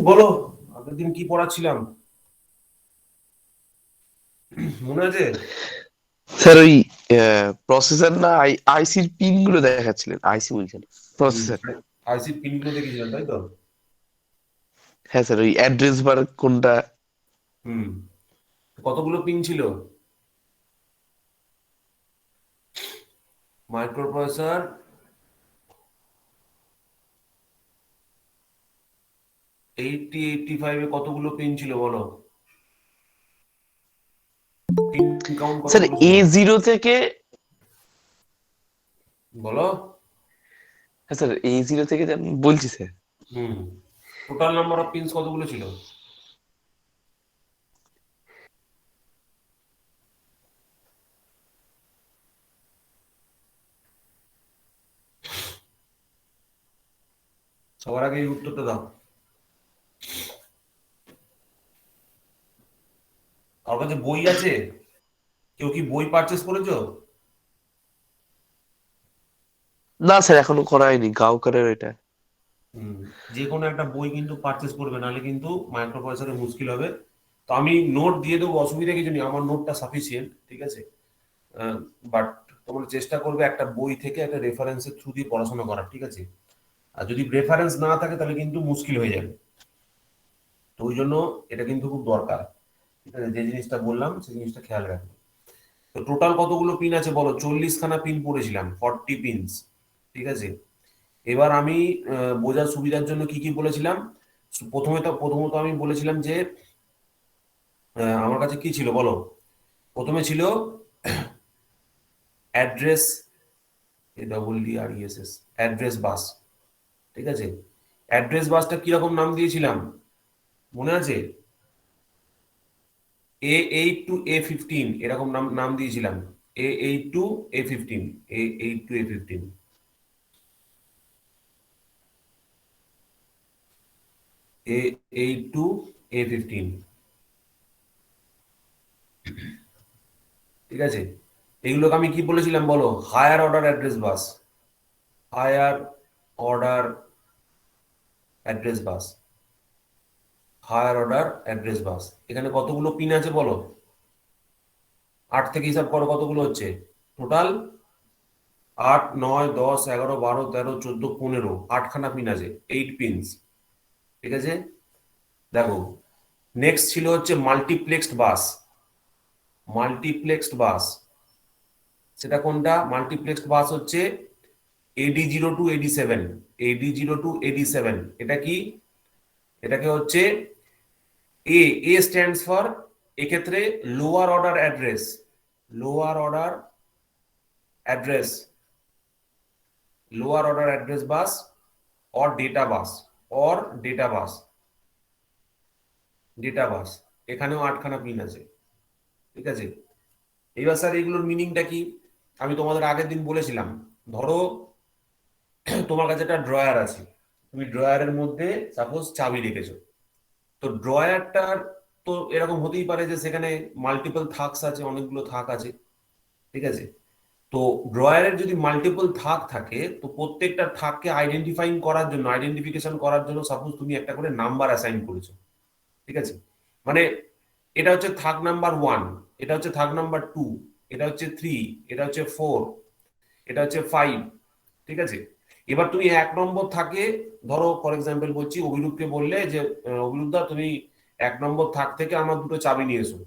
বলো, আগের দিন কি পড়াচ্ছিলাম মনে আছে? স্যার ওই প্রসেসর না আইসির পিন গুলো দেখাচ্ছিলেন, আইসি বলছেন, প্রসেসর। আইসির পিন গুলো দেখেছিলাম, তাই তো? হ্যাঁ স্যার, ওই অ্যাড্রেস বার কোনটা। হুম। কতগুলো পিন ছিল? মাইক্রো প্রসেসর 8085 কতগুলো পিন ছিল বলো? পিন কাউন্ট স্যার কতগুলো ছিল? A0 থেকে, বলো। হ্যাঁ স্যার A0 থেকে বলছি sir. Hmm. Total number of pins কতগুলো ছিল? সবার আগে এই উত্তরটা দাও। কার কাছে বই আছে? কেউ কি বই পারচেস করেছো? না স্যার, এখনো করা হয়নি গাওকারের এটা। হুম। যে কোনো একটা বই কিন্তু পারচেস করবে, নাহলে কিন্তু মাইক্রো প্রসেসরে মুশকিল হবে। তো আমি নোট দিয়ে দেবো, অসুবিধা কিছু নেই, আমার নোটটা সাফিসিয়েন্ট, ঠিক আছে। বাট তোমরা চেষ্টা করবে একটা বই থেকে একটা রেফারেন্সের থ্রু দিয়ে পড়াশোনা করার, ঠিক আছে। আর যদি রেফারেন্স না থাকে তাহলে কিন্তু মুশকিল হয়ে যাবে। তো ওই জন্য এটা কিন্তু খুব দরকার, ঠিক আছে। যে জিনিসটা বললাম সেই জিনিসটা খেয়াল রাখবে। তো টোটাল কতগুলো পিন আছে বলো? 40 খানা পিন পড়েছিলাম, 40 পিনস, ঠিক আছে। এবার আমি বোঝার সুবিধার জন্য কি কি বলেছিলাম। প্রথমত আমি বলেছিলাম যে আমার কাছে কি ছিল বলো? প্রথমে ছিল অ্যাড্রেস, ADDRESS, অ্যাড্রেস বাস, ঠিক আছে। অ্যাড্রেস বাসটা কিরকম নাম দিয়েছিলাম মনে আছে? A8 to A15 এরকম নাম নাম দিয়েছিলাম। A8 to A15, A8 to A15, A8 to A15, ঠিক আছে। এগুলোকে আমি কি বলেছিলাম বলো? হায়ার অর্ডার অ্যাড্রেস বাস, হায়ার অর্ডার অ্যাড্রেস বাস, হায়ার অর্ডার অ্যাড্রেস বাস। এখানে কতগুলো পিন আছে বলো? 8 থেকে হিসাব করো কতগুলো হচ্ছে টোটাল। 8 9 10 11 12 13 14 15, 8খানা পিন আছে, 8 পিনস, ঠিক আছে। দেখো, নেক্সট ছিল হচ্ছে মাল্টিপ্লেক্সড বাস। মাল্টিপ্লেক্সড বাস, সেটা কোনটা? মাল্টিপ্লেক্সড বাস হচ্ছে AD0 to AD7, AD0 to AD7। এটা কি? এটাকে হচ্ছে এ, এ স্ট্যান্ডস ফর, এক্ষেত্রে lower order address, lower order address, lower order address bus, or data bus, or data bus, data bus. এখানেও 8খানা পিন আছে, ঠিক আছে। এবার স্যার এগুলোর মিনিংটা কি? আমি তোমাদের আগের দিন বলেছিলাম, ধরো তোমার কাছে একটা ড্রয়ার আছে, তুমি ড্রয়ারের মধ্যে সাপোজ চাবি রেখেছো। তো ড্রয়ারটার তো এরকম হতেই পারে যে সেখানে মাল্টিপল থাকস আছে, অনেকগুলো থাক আছে, ঠিক আছে। তো ড্রয়ারের যদি মাল্টিপল থাক থাকে, তো প্রত্যেকটা থাককে আইডেন্টিফাইং করার জন্য, আইডেন্টিফিকেশন করার জন্য সাপোজ তুমি একটা করে নাম্বার অ্যাসাইন করেছো, ঠিক আছে। মানে এটা হচ্ছে থাক নাম্বার 1, এটা হচ্ছে থাক নাম্বার 2, এটা হচ্ছে 3, এটা হচ্ছে 4, এটা হচ্ছে 5, ঠিক আছে। এবার তুমি 1 নম্বর থাকে, ধরো ফর এক্সাম্পল বলছি, অভিরূপকে বললে যে অভিরূপ দা তুমি 1 নম্বর থাক থেকে আমার দুটো চাবি নিয়ে এসো,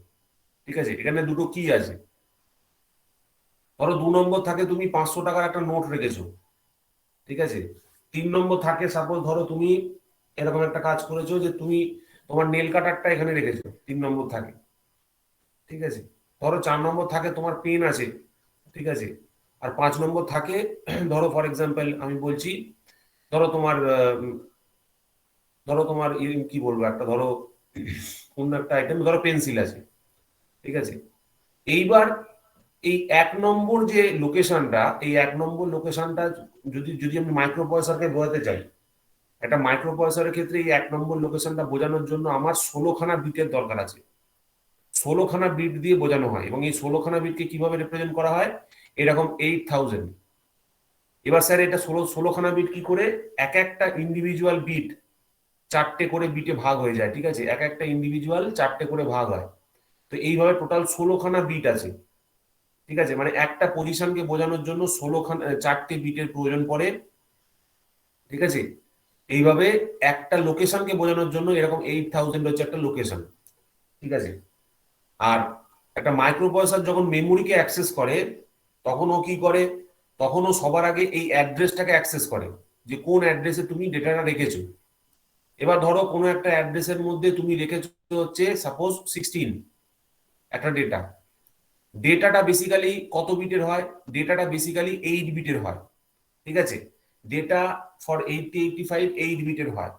ঠিক আছে। এখানে দুটো কি আছে? ধরো 2 নম্বর থাকে তুমি 500 টাকার একটা নোট রেখেছো, ঠিক আছে। 3 নম্বর থাকে সাপোজ ধরো তুমি এরকম একটা কাজ করেছো যে তুমি তোমার নেল কাটারটা এখানে রেখেছো 3 নম্বর থাকে, ঠিক আছে। ধরো 4 নম্বর থাকে তোমার পেন আছে, ঠিক আছে। আর 5 নম্বর থাকে ধরো ফর এক্সাম্পল আমি বলছি, ধরো তোমার ধরো তোমার কি বলবো, একটা ধরো কোন একটা আইটেম, ধরো পেন্সিল আছে, ঠিক আছে। এইবার এই 1 নম্বর যে লোকেশনটা, এই 1 নম্বর লোকেশনটা যদি যদি আমি মাইক্রো প্রসেসরকে বোঝাতে চাই, একটা মাইক্রো প্রসেসরের ক্ষেত্রে এই 1 নম্বর লোকেশনটা বোঝানোর জন্য আমার 16খানা বিটের দরকার আছে। 16খানা বিট দিয়ে বোঝানো হয়, এবং এই 16খানা বিটকে কিভাবে রিপ্রেজেন্ট করা হয়? এরকম 8000। এবার স্যার এটা ষোলোখানা বিট কি করে? এক একটা ইন্ডিভিজুয়াল বিট চারটে করে বিটে ভাগ হয়ে যায়, ঠিক আছে, এক একটা ইন্ডিভিজুয়াল চারটে করে ভাগ হয়। তো এইভাবে টোটাল 16খানা বিট আছে, ঠিক আছে, মানে একটা পজিশনকে বোঝানোর জন্য 16খানা চারটে বিটের প্রয়োজন পড়ে, ঠিক আছে। এইভাবে একটা লোকেশনকে বোঝানোর জন্য এরকম 8000 হচ্ছে একটা লোকেশন, ঠিক আছে। আর একটা মাইক্রো প্রসেসর যখন মেমোরিকে অ্যাক্সেস করে তখন ও কি করে, তখন ও সবার আগে এই অ্যাড্রেসটাকে অ্যাক্সেস করে, যে কোন অ্যাড্রেসে তুমি ডেটাটা রেখেছো। এবার ধরো কোনো একটা অ্যাড্রেসের মধ্যে তুমি রেখেছো হচ্ছে সাপোজ 16 একটা ডেটা, ডেটাটা বেসিক্যালি কত বিটের হয়, ডেটাটা বেসিক্যালি 8 বিটের হয়, ঠিক আছে। ডেটা ফর 8085 8 বিটের হয়,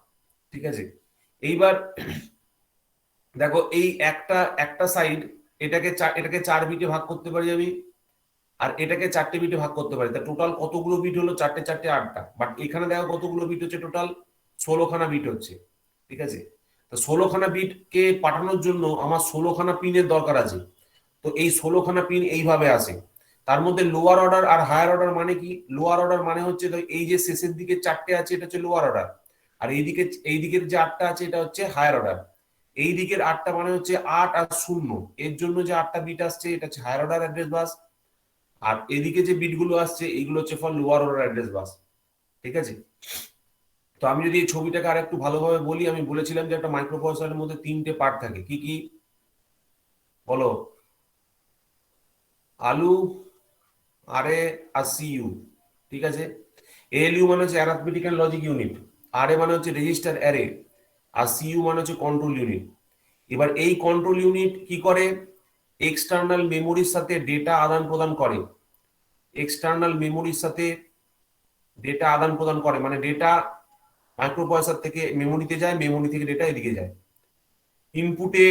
ঠিক আছে। এইবার দেখো এই একটা একটা সাইড, এটাকে 4 বিটে ভাগ করতে পারি আমি, আর এটাকে 4টে বিটে ভাগ করতে পারি, তা টোটাল কতগুলো বিট হলো, 4টে 4টে 8টা, বাট এখানে দেখো কতগুলো বিট হচ্ছে, টোটাল 16খানা বিট হচ্ছে, ঠিক আছে। তো 16খানা বিটকে পাঠানোর জন্য আমার 16খানা পিনের দরকার আছে। তো এই 16খানা পিন এইভাবে আসে, তার মধ্যে লোয়ার অর্ডার আর হায়ার অর্ডার মানে কি, লোয়ার অর্ডার মানে হচ্ছে তো এই যে শেষের দিকে 4টে আছে এটা হচ্ছে লোয়ার অর্ডার, আর এই দিকের যে 8টা আছে এটা হচ্ছে হায়ার অর্ডার। এই দিকের 8টা মানে হচ্ছে 8 আর 0, এর জন্য যে 8টা বিট আসছে এটা হচ্ছে হায়ার অর্ডার অ্যাড্রেস বাস, আর এদিকে যে বিটগুলো আসছে এইগুলো হচ্ছে ফর লোয়ার অর্ডার অ্যাড্রেস বাস, ঠিক আছে। তো আমি যদি এই ছবিটাকে আর একটু ভালোভাবে বলি, আমি বলেছিলাম যে একটা মাইক্রোপ্রসেসরের মধ্যে 3টে পার্ট থাকে, কি কি বলো, আলু, আরএ আর সিইউ, ঠিক আছে। এএলইউ মানে হচ্ছে arithmetic and logic unit, RA মানে হচ্ছে রেজিস্টার অ্যারে, আর সিইউ মানে হচ্ছে কন্ট্রোল ইউনিট। এবার এই কন্ট্রোল ইউনিট কি করে, এক্সটার্নাল মেমোরির সাথে ডেটা আদান প্রদান করে, এক্সটার্নাল মেমোরির সাথে ডেটা আদান প্রদান করে, মানে ডেটা মাইক্রোপ্রসেসর থেকে মেমোরিতে যায়, মেমোরি থেকে ডেটা এদিকে যায়। ইনপুটে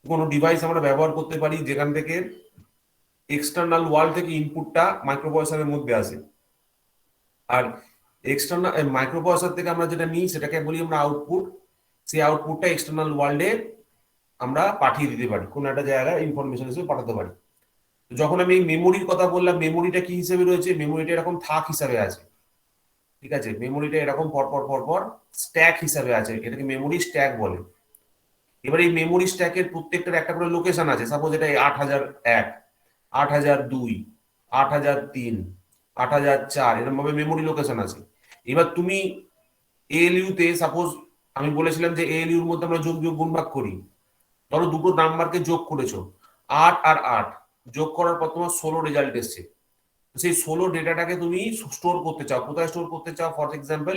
কোনো ডিভাইস আমরা ব্যবহার করতে পারি যেখান থেকে এক্সটার্নাল ওয়ার্ল্ড থেকে ইনপুটটা মাইক্রোপ্রসেসরের মধ্যে আসে, আর এক্সটার্নাল মাইক্রোপ্রসেসর থেকে আমরা যেটা নিই সেটাকে বলি আমরা আউটপুট, সেই আউটপুটটা এক্সটার্নাল ওয়ার্ল্ডে আমরা পাঠিয়ে দিতে পারি, কোনো একটা জায়গায় ইনফরমেশন হিসেবে পাঠাতে পারি। যখন আমি মেমোরির কথা বললাম, মেমোরিটা কি হিসেবে রয়েছে, মেমোরিটা এরকম থাক হিসাবে আছে, ঠিক আছে, মেমোরিটা এরকম পরপর পরপর স্ট্যাক হিসাবে আছে, এটাকে মেমোরি স্ট্যাক বলে। এবার এই মেমোরি স্ট্যাকের প্রত্যেকটার একটা করে লোকেশন আছে, সাপোজ এটা 8001, 8002, 8003, 8004, এরকম ভাবে মেমোরি লোকেশন আছে। এবার তুমি এএলইউ তে সাপোজ, আমি বলেছিলাম যে এএলইউর মধ্যে আমরা যোগ যোগ গুণ ভাগ করি, ধরো দুটো নাম্বারকে যোগ করেছো, 8 আর 8 যোগ করার পর তোমার 16 রেজাল্ট এসছে। সেই 16 ডেটাটাকে তুমি স্টোর করতে চাও, কোথায় স্টোর করতে চাও, ফর এক্সাম্পল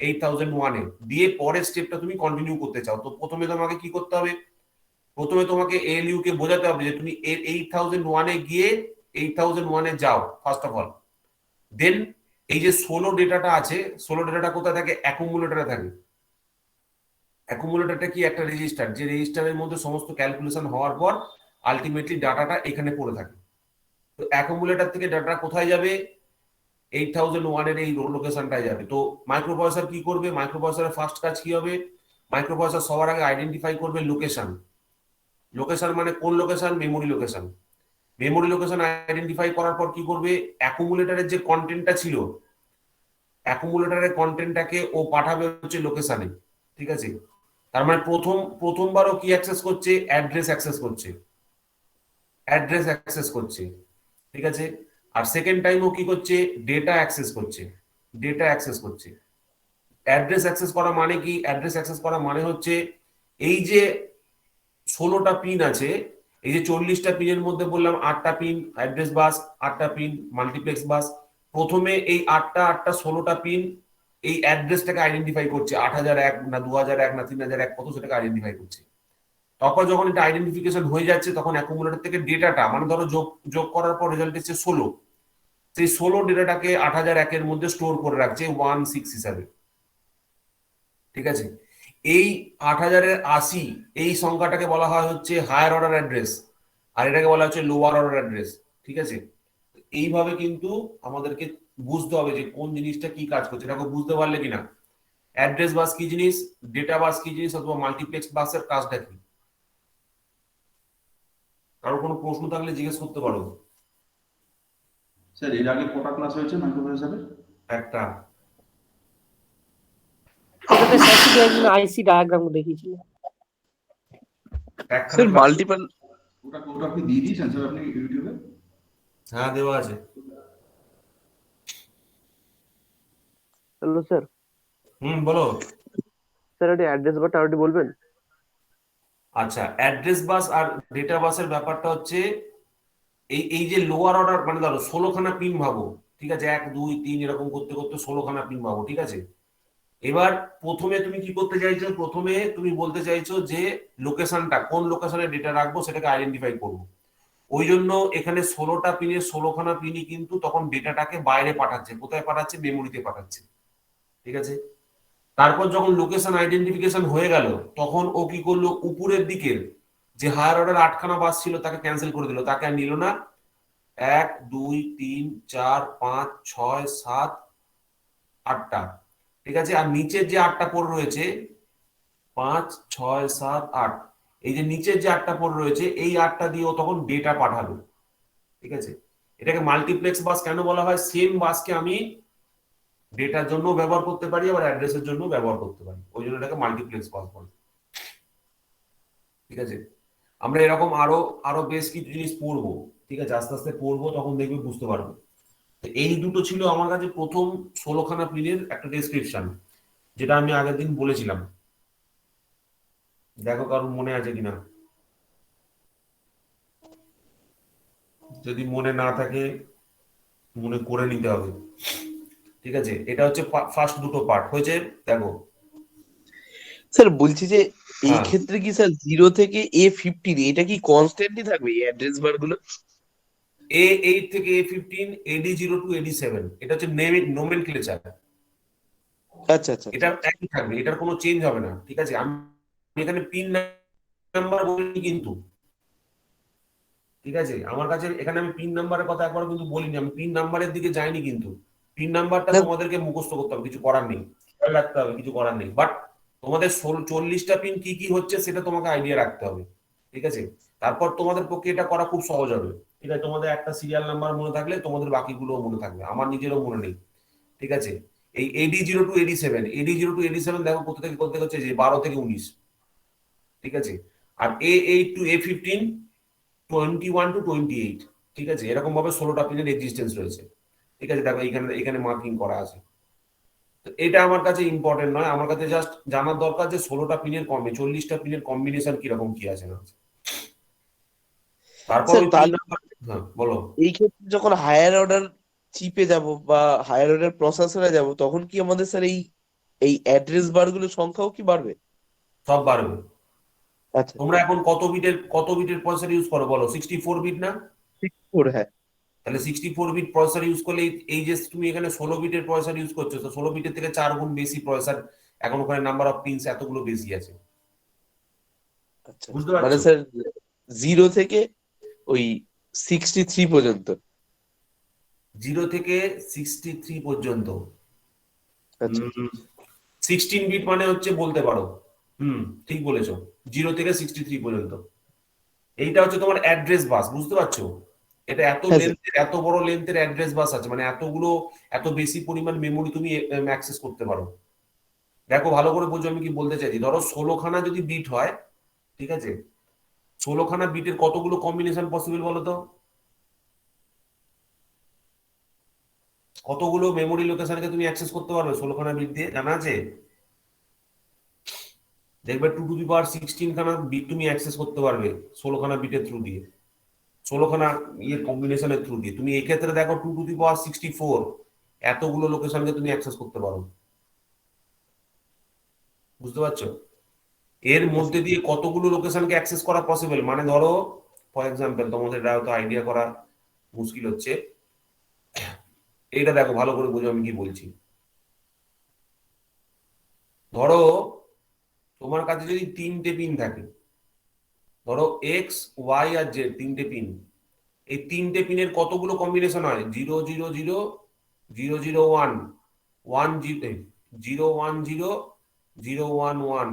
8001-এ, দিয়ে পরের স্টেপটা তুমি কন্টিনিউ করতে চাও। তো প্রথমে তোমাকে কি করতে হবে, প্রথমে তোমাকে এএলইউ কে বোঝাতে হবে যে তুমি 8001-এ গিয়ে 8001-এ যাও ফার্স্ট অফ অল। দেন এই যে 16 ডেটাটা আছে, 16 ডেটাটা কোথায় থাকে, অ্যাকুমুলেটরে থাকে। অ্যাকুমুলেটরটা কি, একটা রেজিস্টার, যে রেজিস্টারের মধ্যে সমস্ত ক্যালকুলেশন হওয়ার পর আলটিমেটলি ডাটাটা এখানে পড়ে থাকে। তো অ্যাকুমুলেটর থেকে ডাটা কোথায় যাবে, 8001-এর এই লোকেশনটায় যাবে। তো মাইক্রোপ্রসেসর কি করবে, মাইক্রোপ্রসেসরের ফার্স্ট কাজ কি হবে, মাইক্রোপ্রসেসর সবার আগে আইডেন্টিফাই করবে লোকেশন। লোকেশন মানে কোন location, memory location. Memory location identify করার পর কি করবে, অ্যাকুমুলেটরের যে কন্টেন্টটা ছিল, অ্যাকুমুলেটরের কন্টেন্টটাকে ও পাঠাবে হচ্ছে লোকেশনে, ঠিক আছে। তার মানে প্রথমবারও কি অ্যাক্সেস করছে, অ্যাড্রেস অ্যাক্সেস করছে, অ্যাড্রেস অ্যাক্সেস করছে, ঠিক আছে। আর সেকেন্ড টাইমও কি করছে, ডেটা অ্যাক্সেস করছে, ডেটা অ্যাক্সেস করছে। অ্যাড্রেস অ্যাক্সেস করা মানে কি, অ্যাড্রেস অ্যাক্সেস করা মানে হচ্ছে এই যে 16টা পিন আছে, এই যে 40টা পিনের মধ্যে বললাম 8টা পিন অ্যাড্রেস বাস, 8টা পিন মাল্টিপ্লেক্স বাস। প্রথমে এই 8টা 16টা পিন এই অ্যাড্রেসটাকে আইডেন্টিফাই করছে, 8001 না 2001 না 3001 কত, সেটাকে আইডেন্টিফাই করছে। তারপর যখন এটা আইডেন্টিফিকেশন হয়ে যাচ্ছে তখন অ্যাকুমুলেটর থেকে ডেটাটা, মানে ধরো যোগ যোগ করার পর রেজাল্ট এসেছে 16, সেই 16 ডেটাটাকে 8001-এর মধ্যে স্টোর করে রাখছে 16 হিসাবে, ঠিক আছে। এই 8080 এই সংখ্যাটাকে বলা হয় হচ্ছে হায়ার অর্ডার অ্যাড্রেস, আর এটাকে বলা হচ্ছে লোয়ার অর্ডার অ্যাড্রেস, ঠিক আছে। এইভাবে কিন্তু আমাদেরকে বুঝতে হবে যে কোন জিনিসটা কি কাজ করছে, এটাকে বুঝতে পারলে কিনা অ্যাড্রেস বাস কি জিনিস, ডেটা বাস কি জিনিস, অথবা মাল্টিপ্লেক্স বাসের কাজটা কি। কারো কোনো প্রশ্ন থাকলে জিজ্ঞেস করতে পারো। স্যার এর আগে কটা ক্লাস হয়েছে মাইক্রোপ্রসেসরের? একটা। ওটাতে স্ট্যাটিক আইসি ডায়াগ্রাম দেখিয়েছিল। একখানা স্যার class- মাল্টিপল ওটা আপনি দিয়ে দিয়েছেন স্যার আপনি ইউটিউবে? হ্যাঁ দেওয়া আছে। হ্যালো স্যার, বলো। স্যার একটু অ্যাড্রেস বারটা আরেকটু বলবেন? আচ্ছা, অ্যাড্রেস বাস আর ডেটা বাসের ব্যাপারটা হচ্ছে এই যে লোয়ার অর্ডার, মানে ধরো 16খানা পিন ভাবো, ঠিক আছে, 1 2 3 এরকম করতে করতে 16খানা পিন ভাবো, ঠিক আছে। এবার প্রথমে তুমি কি করতে চাইছো, প্রথমে তুমি বলতে চাইছো যে লোকেশনটা, কোন লোকেশনে ডেটা রাখবো সেটাকে আইডেন্টিফাই করবো। ওই জন্য এখানে 16টা পিনের 16খানা পিনই কিন্তু তখন ডেটাটাকে বাইরে পাঠাচ্ছে। কোথায় পাঠাচ্ছে? মেমোরিতে পাঠাচ্ছে, ঠিক আছে। তারপর যখন লোকেশন আইডেন্টিফিকেশন হয়ে গেল, তখন ও কি করলো, উপরের দিকের যে হায়ার অর্ডার 8খানা বাস ছিল তাকে ক্যান্সেল করে দিল, তাকে আর নিল না। 1 2 3 4 5 6 7 8টা, ঠিক আছে। আর নিচের যে 8টা পড়ে রয়েছে 5 6 7 8, এই যে নিচের যে 8টা পড়ে রয়েছে এই 8টা দিয়েও তখন ডেটা পাঠালো, ঠিক আছে। এটাকে মাল্টিপ্লেক্স বাস কেন বলা হয়? সেম বাসকে আমি ডেটার জন্য ব্যবহার করতে পারি, আবার অ্যাড্রেসের জন্য ব্যবহার করতে পারি, ওই জন্য এটাকে মাল্টিপ্লেক্স বাস বলে, ঠিক আছে। আমরা এরকম আরো আরো বেশ কিছু জিনিস পড়বো, ঠিক আছে, আস্তে আস্তে পড়বো, তখন দেখবে বুঝতে পারবো। তো এই দুটো ছিল আমার কাছে প্রথম 16খানা পিনের একটা ডেসক্রিপশন, যেটা আমি আগের দিন বলেছিলাম। দেখো কারণ মনে আছে কিনা, যদি মনে না থাকে মনে করে নিতে হবে, ঠিক আছে। এটা হচ্ছে ফার্স্ট দুটো পার্ট হয়েছে, দেখো। স্যার বলছি যে এই হ্যাঁ। ক্ষেত্রে কি স্যার 0 থেকে A15 এটা কি কনস্ট্যান্টই থাকবে এই অ্যাড্রেস বার গুলো? A8 থেকে A15, AD0 টু AD7, এটা হচ্ছে নোমেনক্লেচার। আচ্ছা আচ্ছা এটা একই থাকবে, এটার কোনো চেঞ্জ হবে না, ঠিক আছে। আমি এখানে পিন নাম্বার বলিনি কিন্তু, ঠিক আছে। আমার কাছে এখানে আমি পিন নাম্বারের কথা একবার কিন্তু বলিনি, আমি পিন নাম্বারের দিকে যাইনি কিন্তু। পিন নাম্বারটা না। তোমাদেরকে মুখস্থ করতে হবে, কিছু করার নেই, খেয়াল রাখতে হবে, কিছু করার নেই। বাট তোমাদের 40টা পিন কি কি হচ্ছে সেটা তোমাকে আইডিয়া রাখতে হবে, ঠিক আছে। তারপর তোমাদের পক্ষে এটা করা খুব সহজ হবে, ঠিক আছে। তোমাদের একটা সিরিয়াল নাম্বার মনে থাকলে তোমাদের বাকিগুলো মনে থাকবে, আমার নিজেরও মনে নেই, ঠিক আছে। এই AD0 two AD7, AD0 two AD7 দেখো কোথা থেকে করতে হচ্ছে, যে 12 থেকে 19, ঠিক আছে। আর A8 টু A15, 21 টু 28, ঠিক আছে। এরকম ভাবে 16টা পিনের এক্সিস্টেন্স রয়েছে, ঠিক আছে। দেখো এখানে এখানে মার্কিং করা আছে। তো এটা আমার কাছে ইম্পর্টেন্ট নয়, আমার কাছে জাস্ট জানার দরকার যে 16টা পিনের 40টা পিনের কম্বিনেশন কিরকম কি আছে না আছে। তারপর স্যার ওই তাহলে হ্যাঁ বলো। এই ক্ষেত্রে যখন হায়ার অর্ডার চিপে যাব বা হায়ার অর্ডার প্রসেসরে যাব তখন কি আমাদের স্যার এই এই অ্যাড্রেস বার গুলোর সংখ্যাও কি বাড়বে? সব বাড়বে। আচ্ছা তোমরা এখন কত বিটের প্রসেসর ইউজ করো বলো? 64 বিট না? 64, হ্যাঁ। তাহলে 64 বিট প্রসেসর ইউজ করলে এই যে তুমি এখানে 16 বিটের প্রসেসর ইউজ করছো, তো 16 বিটের থেকে 4 গুণ বেশি প্রসেসর, এখন ওখানে নাম্বার অফ পিনস এতগুলো বেশি আছে, আচ্ছা বুঝতে মানে পারছো? স্যার 0 থেকে ওই 63 পর্যন্ত। 0 থেকে 63 পর্যন্ত। আচ্ছা 16 বিট মানে হচ্ছে বলতে পারো, ঠিক বলেছো, 0 থেকে 63 পর্যন্ত। এইটা হচ্ছে তোমার অ্যাড্রেস বাস, বুঝতে পারছো? এটা এত হ্যাঁ স্যার। লেন্থের, এত বড় লেন্থের অ্যাড্রেস বাস আছে, মানে এতগুলো, এত বেশি পরিমাণ মেমোরি তুমি অ্যাক্সেস করতে পারো। দেখো ভালো করে বোঝো আমি কি বলতে চাইছি। ধরো 16খানা যদি বিট হয়, ঠিক আছে, 16খানা বিটের কতগুলো কম্বিনেশন পসিবল বলো তো? কতগুলো মেমোরি লোকেশনকে তুমি অ্যাক্সেস করতে পারবে 16খানা বিট দিয়ে, জানা আছে? দেখবে 2 টু দি পাওয়ার 16 খানা বিট তুমি অ্যাক্সেস করতে পারবে 16খানা বিটের থ্রু দিয়ে, 16খানা ইয়ের কম্বিনেশনের থ্রু দিয়ে। তুমি এক্ষেত্রে দেখো 2 টু দি পাওয়ার 64 এতগুলো লোকেশনকে তুমি অ্যাক্সেস করতে পারো, বুঝতে পারছো? এর মধ্যে দিয়ে কতগুলো লোকেশনকে অ্যাক্সেস করা পসিবল, মানে ধরো ফর এক্সাম্পল, তোমাদের এটা হয়তো আইডিয়া করা মুশকিল হচ্ছে, এইটা দেখো ভালো করে বোঝো আমি কি বলছি। ধরো তোমার কাছে যদি 3টে পিন থাকে, ধরো এক্স ওয়াই আর জেড, 3টে পিন, এই 3টে পিনের কতগুলো কম্বিনেশন হয়? 0 0 0 0 0 1 1 0 0 1 0 0 1 1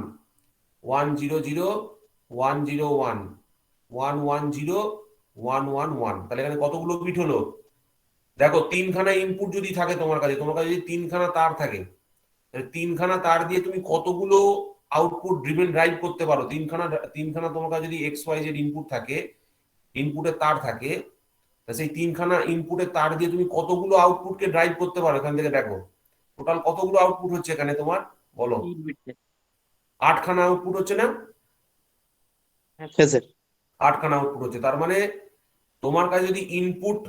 1 0 0 1 0 1 1 1 0 1 1 1। তাহলে এখানে কতগুলো বিট হলো? দেখো 3খানা ইনপুট যদি থাকে তোমার কাছে যদি 3খানা তার থাকে, তিনখানা তার দিয়ে তুমি কতগুলো আউটপুট ড্রিভেন ড্রাইভ করতে পারো? তিনখানা তোমার কাছে যদি এক্স ওয়াই জেড ইনপুট থাকে, ইনপুটের তার থাকে, তা সেই তিনখানা ইনপুটের তার দিয়ে তুমি কতগুলো আউটপুটকে ড্রাইভ করতে পারো? এখান থেকে দেখো টোটাল কতগুলো আউটপুট হচ্ছে এখানে তোমার, বলো। 8খানা আউটপুট হচ্ছে না? হ্যাঁ স্যার। 8খানা আউটপুট হচ্ছে, তার মানে তোমার কাছে যদি ইনপুট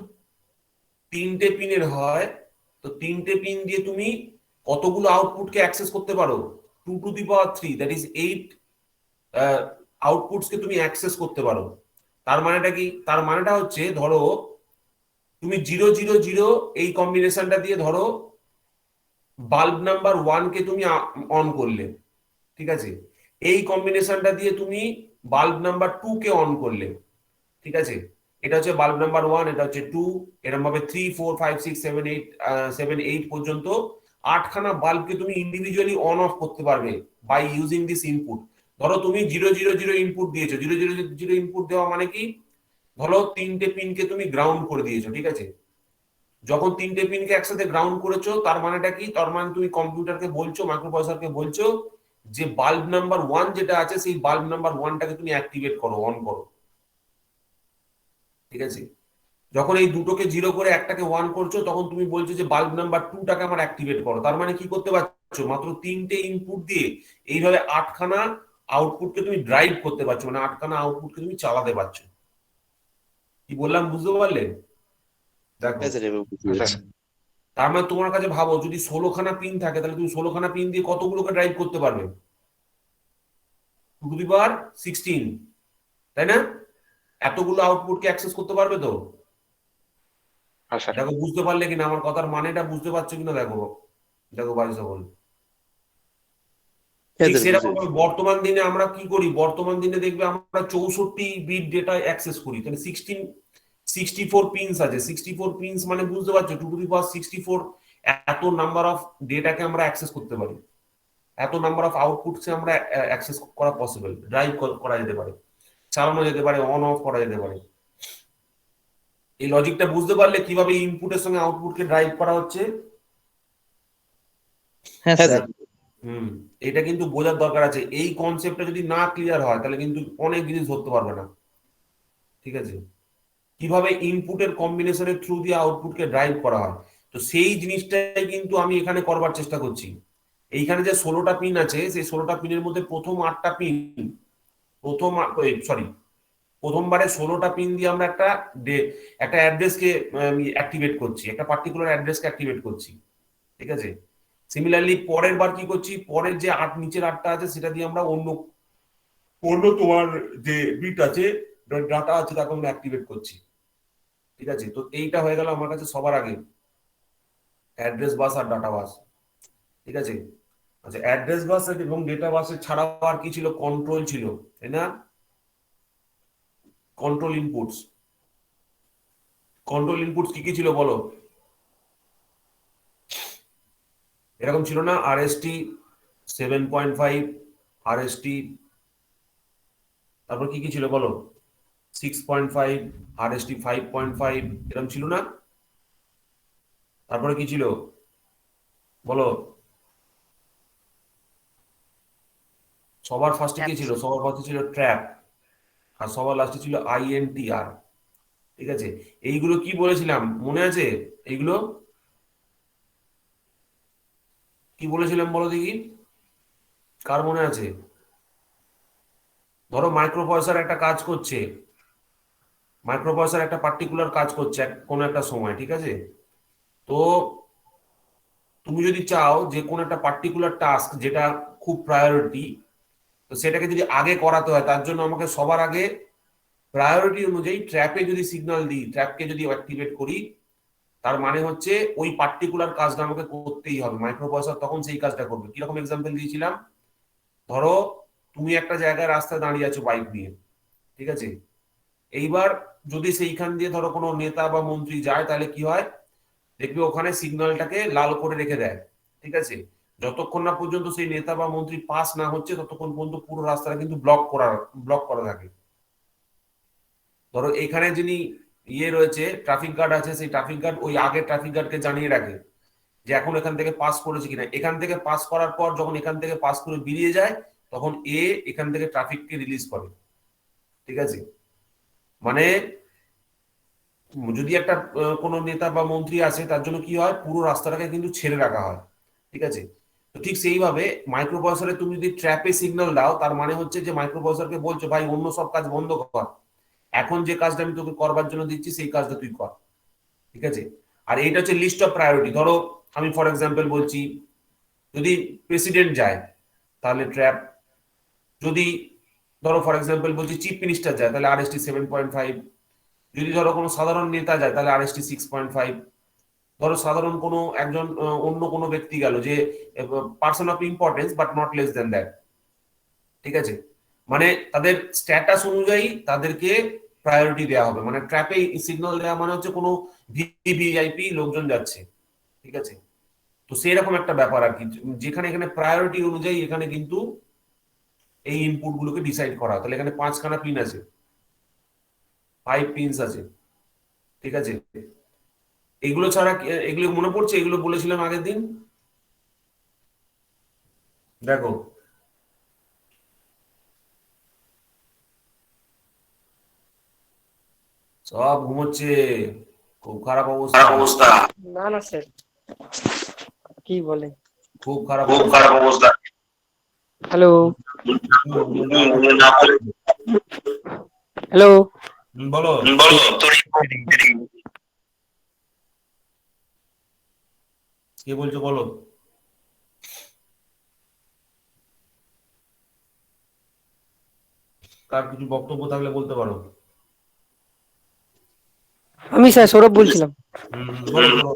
3টে পিনের হয়, তো 3টে পিন দিয়ে তুমি কতগুলো আউটপুটকে অ্যাক্সেস করতে পারো? 2⁻3, দ্যাট ইজ 8 আউটপুটসকে তুমি অ্যাক্সেস করতে পারো। তার মানেটা কি? তার মানেটা হচ্ছে ধরো তুমি 0 0 0 এই কম্বিনেশনটা দিয়ে ধরো বাল্ব নাম্বার 1কে তুমি অন করলে, ঠিক আছে, এই কম্বিনেশনটা দিয়ে তুমি বাল্ব নাম্বার 2কে অন করলে, ঠিক আছে, এটা হচ্ছে বাল্ব নাম্বার 1, এটা হচ্ছে 2, এরকম ভাবে 3 4 5 6 7 8 পর্যন্ত 8খানা বাল্বকে তুমি ইন্ডিভিজুয়ালি অন অফ করতে পারবে বাই ইউজিং দিস ইনপুট। ধরো তুমি 0 0 0 ইনপুট দিয়েছো, 0 0 0 ইনপুট দেওয়া মানে কি, ধরো 3টে পিনকে তুমি গ্রাউন্ড করে দিয়েছো, ঠিক আছে। যখন 3টে পিনকে একসাথে গ্রাউন্ড করেছো, তার মানেটা কি? তার মানে তুমি কম্পিউটারকে বলছো, মাইক্রোপ্রসেসরকে বলছো যে বাল্ব নাম্বার 1 যেটা আছে সেই বাল্ব নাম্বার 1টাকে তুমি অ্যাক্টিভেট করো, অন করো, ঠিক আছে। যখন এই দুটোকে 0 করে একটাকে 1 করছো, তখন তুমি বলছো যে বাল্ব নাম্বার 2টাকে আমার অ্যাক্টিভেট করো। তার মানে কি করতে পারছো? মাত্র 3টে ইনপুট দিয়ে এইভাবে 8খানা আউটপুটকে তুমি ড্রাইভ করতে পারছো, মানে 8খানা আউটপুটকে তুমি চালাতে পারছো। কি বললাম বুঝতে পারলে? দেখো, হ্যাঁ স্যার, এবার বুঝতে হ্যাঁ পেরেছি। স্যার। তার মানে তোমার কাছে ভাবো যদি 16খানা পিন থাকে, তাহলে তুমি 16খানা পিন দিয়ে কতগুলোকে ড্রাইভ করতে পারবে? 2⁻16, তাই না? এতগুলো আউটপুটকে অ্যাক্সেস করতে পারবে তো? হ্যাঁ স্যার। দেখো বুঝতে পারলে কিনা, আমার কথার মানেটা বুঝতে পারছো কিনা দেখো, দেখো বাড়ি সকল। হ্যাঁ ঠিক স্যার, বুঝতে সেরকম পেরেছি। বর্তমান দিনে আমরা কি করি? বর্তমান দিনে দেখবে আমরা 64 বিট ডেটা অ্যাক্সেস করি, তাহলে 64 পিনস আছে। 64 পিনস মানে বুঝতে পারছো 2⁻64 এত নাম্বার অফ ডেটাকে আমরা অ্যাক্সেস করতে পারি, এত নাম্বার অফ আউটপুটসে আমরা অ্যাক্সেস করা পসিবল, ড্রাইভ করা যেতে পারে, চালানো যেতে পারে, অন অফ করা যেতে পারে। এই লজিকটা বুঝতে পারলে কিভাবে ইনপুটের সঙ্গে আউটপুটকে ড্রাইভ করা হচ্ছে? হ্যাঁ স্যার। এটা কিন্তু বোঝার দরকার আছে। এই কনসেপ্টটা যদি না ক্লিয়ার হয়, তাহলে কিন্তু অনেক জিনিস ধরতে পারবে না, ঠিক আছে। কিভাবে ইনপুটের কম্বিনেশনের থ্রু দিয়ে আউটপুটকে ড্রাইভ করা হয়, তো সেই জিনিসটাই কিন্তু আমি এখানে করবার চেষ্টা করছি। এইখানে যে 16টা পিন আছে, সেই 16টা পিনের মধ্যে প্রথম 8টা পিন, প্রথমবারে 16টা পিন দিয়ে আমরা একটা অ্যাড্রেসকে অ্যাক্টিভেট করছি, একটা পার্টিকুলার অ্যাড্রেসকে অ্যাক্টিভেট করছি, ঠিক আছে। সিমিলারলি পরের বার কি করছি, পরের যে নিচের 8টা আছে সেটা দিয়ে আমরা অন্য তোমার যে বিট আছে, ডাটা আছে, তাকে আমরা অ্যাক্টিভেট করছি, ঠিক আছে। তো এইটা হয়ে গেল আমার কাছে সবার আগে অ্যাড্রেস বাস আর ডাটা বাস, ঠিক আছে। আচ্ছা, অ্যাড্রেস বাস এবং ডেটা বাসের ছাড়াও আর কি ছিল? কন্ট্রোল ছিল, তাই না? কন্ট্রোল ইনপুটস, কন্ট্রোল ইনপুটস কি কি ছিল বলো? এরকম ছিল না, আরএসটি 7.5, আরএসটি, তারপর কি কি ছিল বলো? 6.5, আরএসটি 5.5, এরকম ছিল না? তারপরে কি ছিল বলো? সবার ফার্স্টে কি ছিল? সবার ফার্স্টে ছিল ট্র্যাপ, আর সবার লাস্টে ছিল আইএনটিআর, ঠিক আছে। এইগুলো কি বলেছিলাম মনে আছে? এইগুলো কি বলেছিলাম বলো দেখি, কার মনে আছে? ধরো মাইক্রোপ্রসেসর একটা কাজ করছে, মাইক্রোপ্রসেসর একটা পার্টিকুলার কাজ করছে কোনো একটা সময়, ঠিক আছে। তো তুমি যদি চাও যে কোন একটা পার্টিকুলার টাস্ক যেটা খুব প্রায়োরিটি, তো সেটাকে যদি আগে করাতে হয়, তার জন্য আমাকে সবার আগে প্রায়োরিটি অনুযায়ী ট্র্যাপে যদি সিগন্যাল দিই, ট্র্যাপকে যদি অ্যাক্টিভেট করি, তার মানে হচ্ছে ওই পার্টিকুলার কাজটা আমাকে করতেই হবে। মাইক্রোপ্রসেসর তখন সেই কাজটা করবে। কিরকম এক্সাম্পল দিয়েছিলাম, ধরো তুমি একটা জায়গায় রাস্তায় দাঁড়িয়ে আছো বাইক নিয়ে, ঠিক আছে। এইবার যদি সেইখান দিয়ে ধরো কোনো নেতা বা মন্ত্রী যায়, তাহলে কি হয় দেখবে ওখানে সিগন্যালটাকে লাল করে রেখে দেয়, ঠিক আছে। যতক্ষণ না পর্যন্ত সেই নেতা বা মন্ত্রী পাস না হচ্ছে, ততক্ষণ পর্যন্ত পুরো রাস্তাটা কিন্তু ব্লক করা থাকে। ধরো এইখানে যিনি রয়েছে, ট্রাফিক গার্ড আছে, সেই ট্রাফিক গার্ড ওই আগে ট্রাফিক গার্ডকে জানিয়ে রাখে যে এখন এখান থেকে পাস করেছে কিনা। এখান থেকে পাস করার পর যখন এখান থেকে পাস করে বেরিয়ে যায় তখন এ এখান থেকে ট্রাফিককে রিলিজ করে, ঠিক আছে। মানে যদি একটা কোনো নেতা বা মন্ত্রী আসে তার জন্য কি হয়, পুরো রাস্তাটাকে কিন্তু ছেড়ে রাখা হয়, ঠিক আছে। তো ঠিক সেইভাবে মাইক্রো প্রসেসরে তুমি যদি ট্র্যাপে সিগন্যাল দাও, তার মানে হচ্ছে যে মাইক্রো প্রসেসরকে বলছো ভাই অন্য সব কাজ বন্ধ কর, এখন যে কাজটা আমি তোকে করবার জন্য দিচ্ছি সেই কাজটা তুই কর, ঠিক আছে। আর এইটা হচ্ছে লিস্ট অফ প্রায়োরিটি। ধরো আমি ফর এক্সাম্পল বলছি, যদি প্রেসিডেন্ট যায় তাহলে ট্র্যাপ, যদি ধরো ফর এক্সাম্পল বলছি চিফ মিনিস্টার যায় তাহলে RST 7.5, যদি ধরো কোনো সাধারণ নেতা যায় তাহলে RST 6.5, ধরো সাধারণ কোনো একজন অন্য কোনো ব্যক্তি গেল যে person of importance but not less than that, ঠিক আছে। মানে তাদের স্ট্যাটাস অনুযায়ী তাদেরকে প্রায়োরিটি দেওয়া হবে। মানে ট্র্যাপে সিগন্যাল দেওয়া মানে হচ্ছে কোনো ভিভিআইপি লোকজন যাচ্ছে, ঠিক আছে। তো সেই রকম একটা ব্যাপার আর কি, যেখানে এখানে প্রায়োরিটি অনুযায়ী এখানে কিন্তু এই ইনপুট গুলোকে ডিসাইড করা হয়। তাহলে এখানে 5খানা পিন আছে, 5 পিনস আছে, ঠিক আছে। এগুলো ছাড়া এগুলো মনে পড়ছে, এগুলো বলেছিলাম আগের দিন, দেখো সব ঘুমোচ্ছে, খুব খারাপ অবস্থা, না না স্যার, কি বলে? খুব খারাপ অবস্থা। হ্যালো হুম, হ্যালো, বলো কে বলছো, বলো। কার কিছু বক্তব্য থাকলে বলতে পারো। আমি স্যার সৌরভ বলছিলাম। বলো বলো।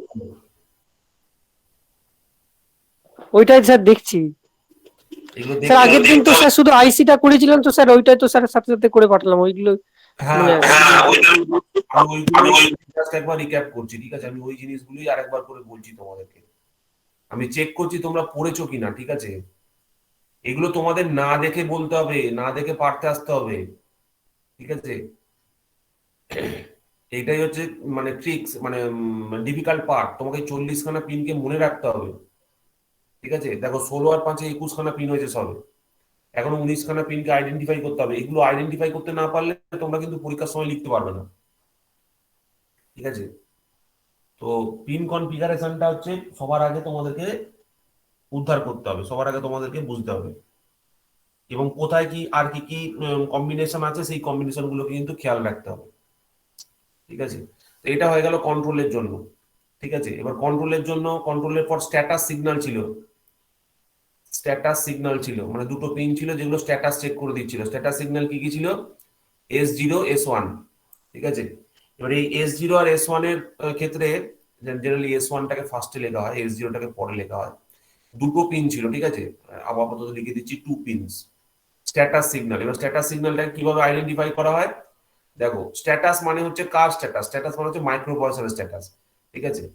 ওইটাই স্যার দেখছি। এগুলো স্যার দেখতে আগের দিন তো স্যার শুধু আইসিটা করেছিলাম, তো স্যার ওইটাই তো স্যার সাথে সাথে করে পাঠালাম ওইগুলো। হ্যাঁ, মানে আমি ওইগুলো জাস্ট একবার রিক্যাপ করছি, ঠিক আছে। আমি ওই জিনিসগুলোই আরেকবার করে বলছি তোমাদেরকে। আমি চেক করছি তোমরা পড়েছো কিনা, ঠিক আছে। এগুলো তোমাদের না দেখে বলতে হবে, না দেখে পারতে আসতে হবে, ঠিক আছে। এইটাই হচ্ছে মানে ট্রিক্স, মানে ডিফিকাল্ট পার্ট। তোমাকে 40খানা পিনকে মনে রাখতে হবে, ঠিক আছে। দেখো 16 আর 5-এ 21খানা পিন হয়েছে সবে, এখনো 19খানা পিনকে আইডেন্টিফাই করতে হবে। এগুলো আইডেন্টিফাই করতে না পারলে তোমরা কিন্তু পরীক্ষার সময় লিখতে পারবে না, ঠিক আছে। তো পিন কনফিগারেশনটা হচ্ছে সবার আগে তোমাদেরকে উদ্ধার করতে হবে, সবার আগে তোমাদেরকে বুঝতে হবে, এবং কোথায় কি আর কি কি কম্বিনেশন আছে সেই কম্বিনেশন গুলোকে কিন্তু খেয়াল রাখতে হবে, ঠিক আছে। তো এটা হয়ে গেল কন্ট্রোলের জন্য, ঠিক আছে। এবার কন্ট্রোলের জন্য, কন্ট্রোলের পর স্ট্যাটাস সিগন্যাল ছিল। স্ট্যাটাস সিগন্যাল ছিল মানে দুটো পিন ছিল যেগুলো স্ট্যাটাস চেক করে দিচ্ছিল। স্ট্যাটাস সিগন্যাল কি কি ছিল? S0 S1, ঠিক আছে। এবার এই S0 আর S1 এর ক্ষেত্রে জেনারেলি S1টাকে ফার্স্টে লেখা হয়, S0টাকে পরে লেখা হয়। দুটো পিন ছিল, ঠিক আছে। আপাতত লিখে দিচ্ছি 2 পিনস স্ট্যাটাস সিগন্যাল। এবার স্ট্যাটাস সিগন্যালটাকে কিভাবে আইডেন্টিফাই করা হয়? দেখো স্ট্যাটাস মানে হচ্ছে কার স্ট্যাটাস, স্ট্যাটাস মানে হচ্ছে মাইক্রো প্রসেসরের স্ট্যাটাস, ঠিক আছে।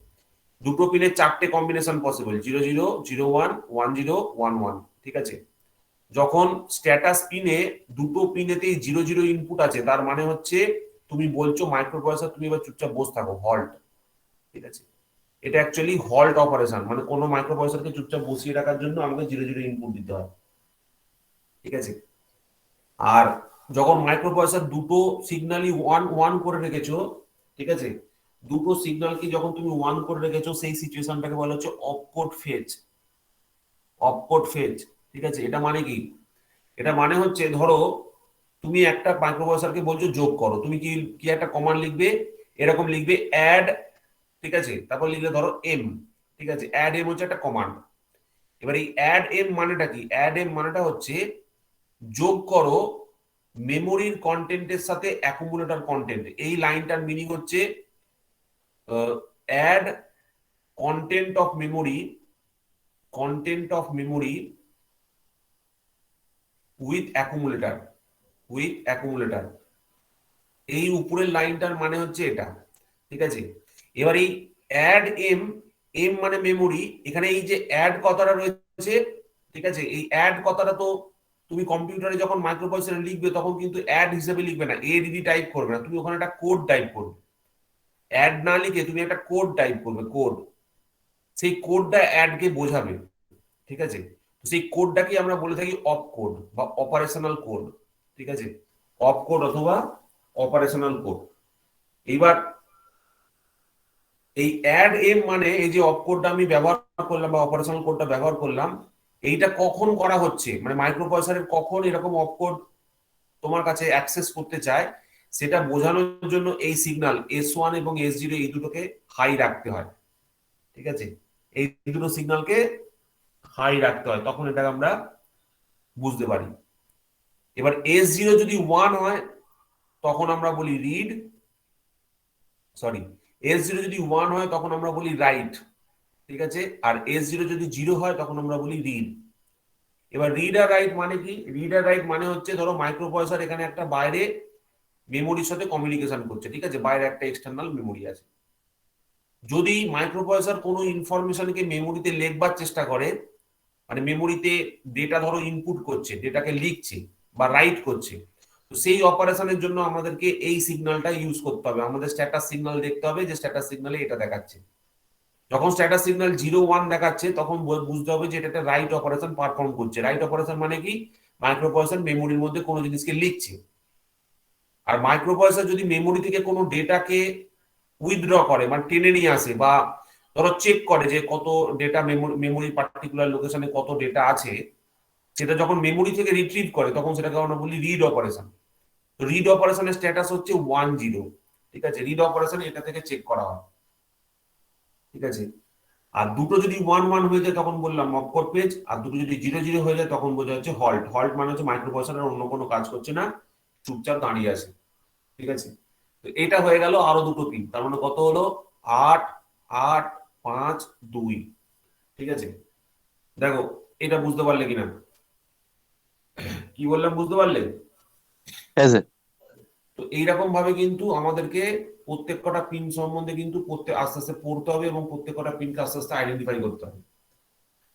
দুটো পিনের 4টে কম্বিনেশন পসিবল, 00 01 10 11, ঠিক আছে। যখন স্ট্যাটাস পিনে দুটো পিনেতেই 00 ইনপুট আছে তার মানে হচ্ছে তুমি বলছো মাইক্রো প্রসেসর তুমি এবার চুপচাপ বসে থাকো, হল্ট, ঠিক আছে। এটা অ্যাকচুয়ালি হল্ট অপারেশন, মানে কোনো মাইক্রো প্রসেসরকে চুপচাপ বসিয়ে রাখার জন্য আমাকে 00 ইনপুট দিতে হয়, ঠিক আছে। আর যখন মাইক্রো প্রসেসর দুটো সিগন্যালই 1 1 করে রেখেছো, ঠিক আছে, দুটো সিগন্যালকে যখন তুমি 1 করে রেখেছো সেই সিচুয়েশনটাকে বলা হচ্ছে অপকোড ফেজ। অপকোড ফেজ, ঠিক আছে। এটা মানে কি? এটা মানে হচ্ছে ধরো তুমি একটা মাইক্রো প্রসেসরকে বলছো যোগ করো, তুমি কি কি একটা কমান্ড লিখবে, এরকম লিখবে অ্যাড, ঠিক আছে, তারপর লিখলে ধরো এম, ঠিক আছে। অ্যাড এম হচ্ছে একটা কমান্ড। এবার এই অ্যাড এম মানেটা কি? অ্যাড এম মানেটা হচ্ছে যোগ করো মেমোরির কন্টেন্টের সাথে অ্যাকুমুলেটর কন্টেন্ট। এই লাইনটার মিনিং হচ্ছে add content of memory, content of memory with accumulator, with accumulator. এই উপরের লাইনটার মানে হচ্ছে এটা, ঠিক আছে। এবার এই অ্যাড এম, এম মানে মেমোরি, এখানে এই যে অ্যাড কথাটা রয়েছে, ঠিক আছে, এই অ্যাড কথাটা তো তুমি কম্পিউটারে যখন মাইক্রোপ্রসেসরে লিখবে তখন কিন্তু অ্যাড হিসেবে লিখবে না, এডিডি টাইপ করবে না, তুমি ওখানে একটা কোড টাইপ করবে। অ্যাড না লিখে তুমি একটা কোড টাইপ করবে, কোড, সেই কোডটা অ্যাডকে বোঝাবে, ঠিক আছে? সেই কোডটাকে আমরা বলে থাকি অপ কোড বা অপারেশনাল কোড, ঠিক আছে? অপ কোড অথবা অপারেশনাল কোড। এইবার এই অ্যাড এম মানে এই যে অপ কোডটা আমি ব্যবহার করলাম বা অপারেশনাল কোডটা ব্যবহার করলাম, এইটা কখন করা হচ্ছে, মানে মাইক্রোপ্রসেসরের কখন এরকম অপ কোড তোমার কাছে অ্যাক্সেস করতে চায়, সেটা বোঝানোর জন্য এই সিগন্যাল S1 এবং S0 এই দুটোকে হাই রাখতে হয়, ঠিক আছে? এই দুটো সিগন্যালকে হাই রাখতে হয়, তখন এটাকে আমরা বুঝতে পারি। এবার S0 যদি 1 হয় তখন আমরা বলি রিড, সরি, S0 যদি 1 হয় তখন আমরা বলি রাইট, ঠিক আছে? আর S0 যদি 0 হয় তখন আমরা বলি রিড। এবার রিড আর রাইট মানে কি? রিড আর রাইট মানে হচ্ছে ধরো মাইক্রোপ্রসেসর এখানে একটা বাইরে মেমোরির সাথে কমিউনিকেশন করছে, ঠিক আছে? বাইরে একটা এক্সটার্নাল মেমোরি আছে। যদি মাইক্রোপ্রসেসর কোনো ইনফরমেশনকে মেমোরিতে লেখবার চেষ্টা করে, মানে মেমোরিতে ডেটা ধরো ইনপুট করছে, ডেটাকে লিখছে বা রাইট করছে, তো সেই অপারেশনের জন্য আমাদেরকে এই সিগন্যালটা ইউজ করতে হবে। আমাদের স্ট্যাটাস সিগন্যাল দেখতে হবে যে স্ট্যাটাস সিগন্যালে এটা দেখাচ্ছে। যখন স্ট্যাটাস সিগন্যাল 0 1 দেখাচ্ছে তখন বুঝতে হবে যে এটা একটা রাইট অপারেশন পারফর্ম করছে। রাইট অপারেশন মানে কি? মাইক্রোপ্রসেসর মেমোরির মধ্যে কোনো জিনিসকে লিখছে। আর মাইক্রোপ্রসেসর যদি মেমোরি থেকে কোনো ডেটাকে উইথড্র করে, মানে টেনে নিয়ে আসে, বা ধরো চেক করে যে কত ডেটা মেমোরি পার্টিকুলার লোকেশনে কত ডেটা আছে, সেটা যখন মেমোরি থেকে রিট্রিভ করে তখন সেটাকে আমরা বলি রিড অপারেশন। তো রিড অপারেশনের স্ট্যাটাস হচ্ছে 1 0, ঠিক আছে? রিড অপারেশন এটা থেকে চেক করা হয়, ঠিক আছে? আর দুটো যদি 1 1 হয়ে যায় তখন বললাম অপকোড পেজ, আর দুটো যদি 0 0 হয়ে যায় তখন বোঝা হচ্ছে হল্ট। হল্ট মানে হচ্ছে মাইক্রোপ্রসেসর অন্য কোনো কাজ করছে না, চুপচাপ দাঁড়িয়ে আছে, ঠিক আছে? তো এটা হয়ে গেল আরো দুটো পিন, তার মানে কত হলো? 8 8 5 2, ঠিক আছে? দেখো এটা বুঝতে পারলে কিনা, কি বললাম বুঝতে পারলে? হ্যাঁ স্যার। তো এইরকম ভাবে কিন্তু আমাদেরকে প্রত্যেক কটা পিন সম্বন্ধে কিন্তু আস্তে আস্তে পড়তে হবে এবং প্রত্যেক কটা পিনকে আস্তে আস্তে আইডেন্টিফাই করতে হবে।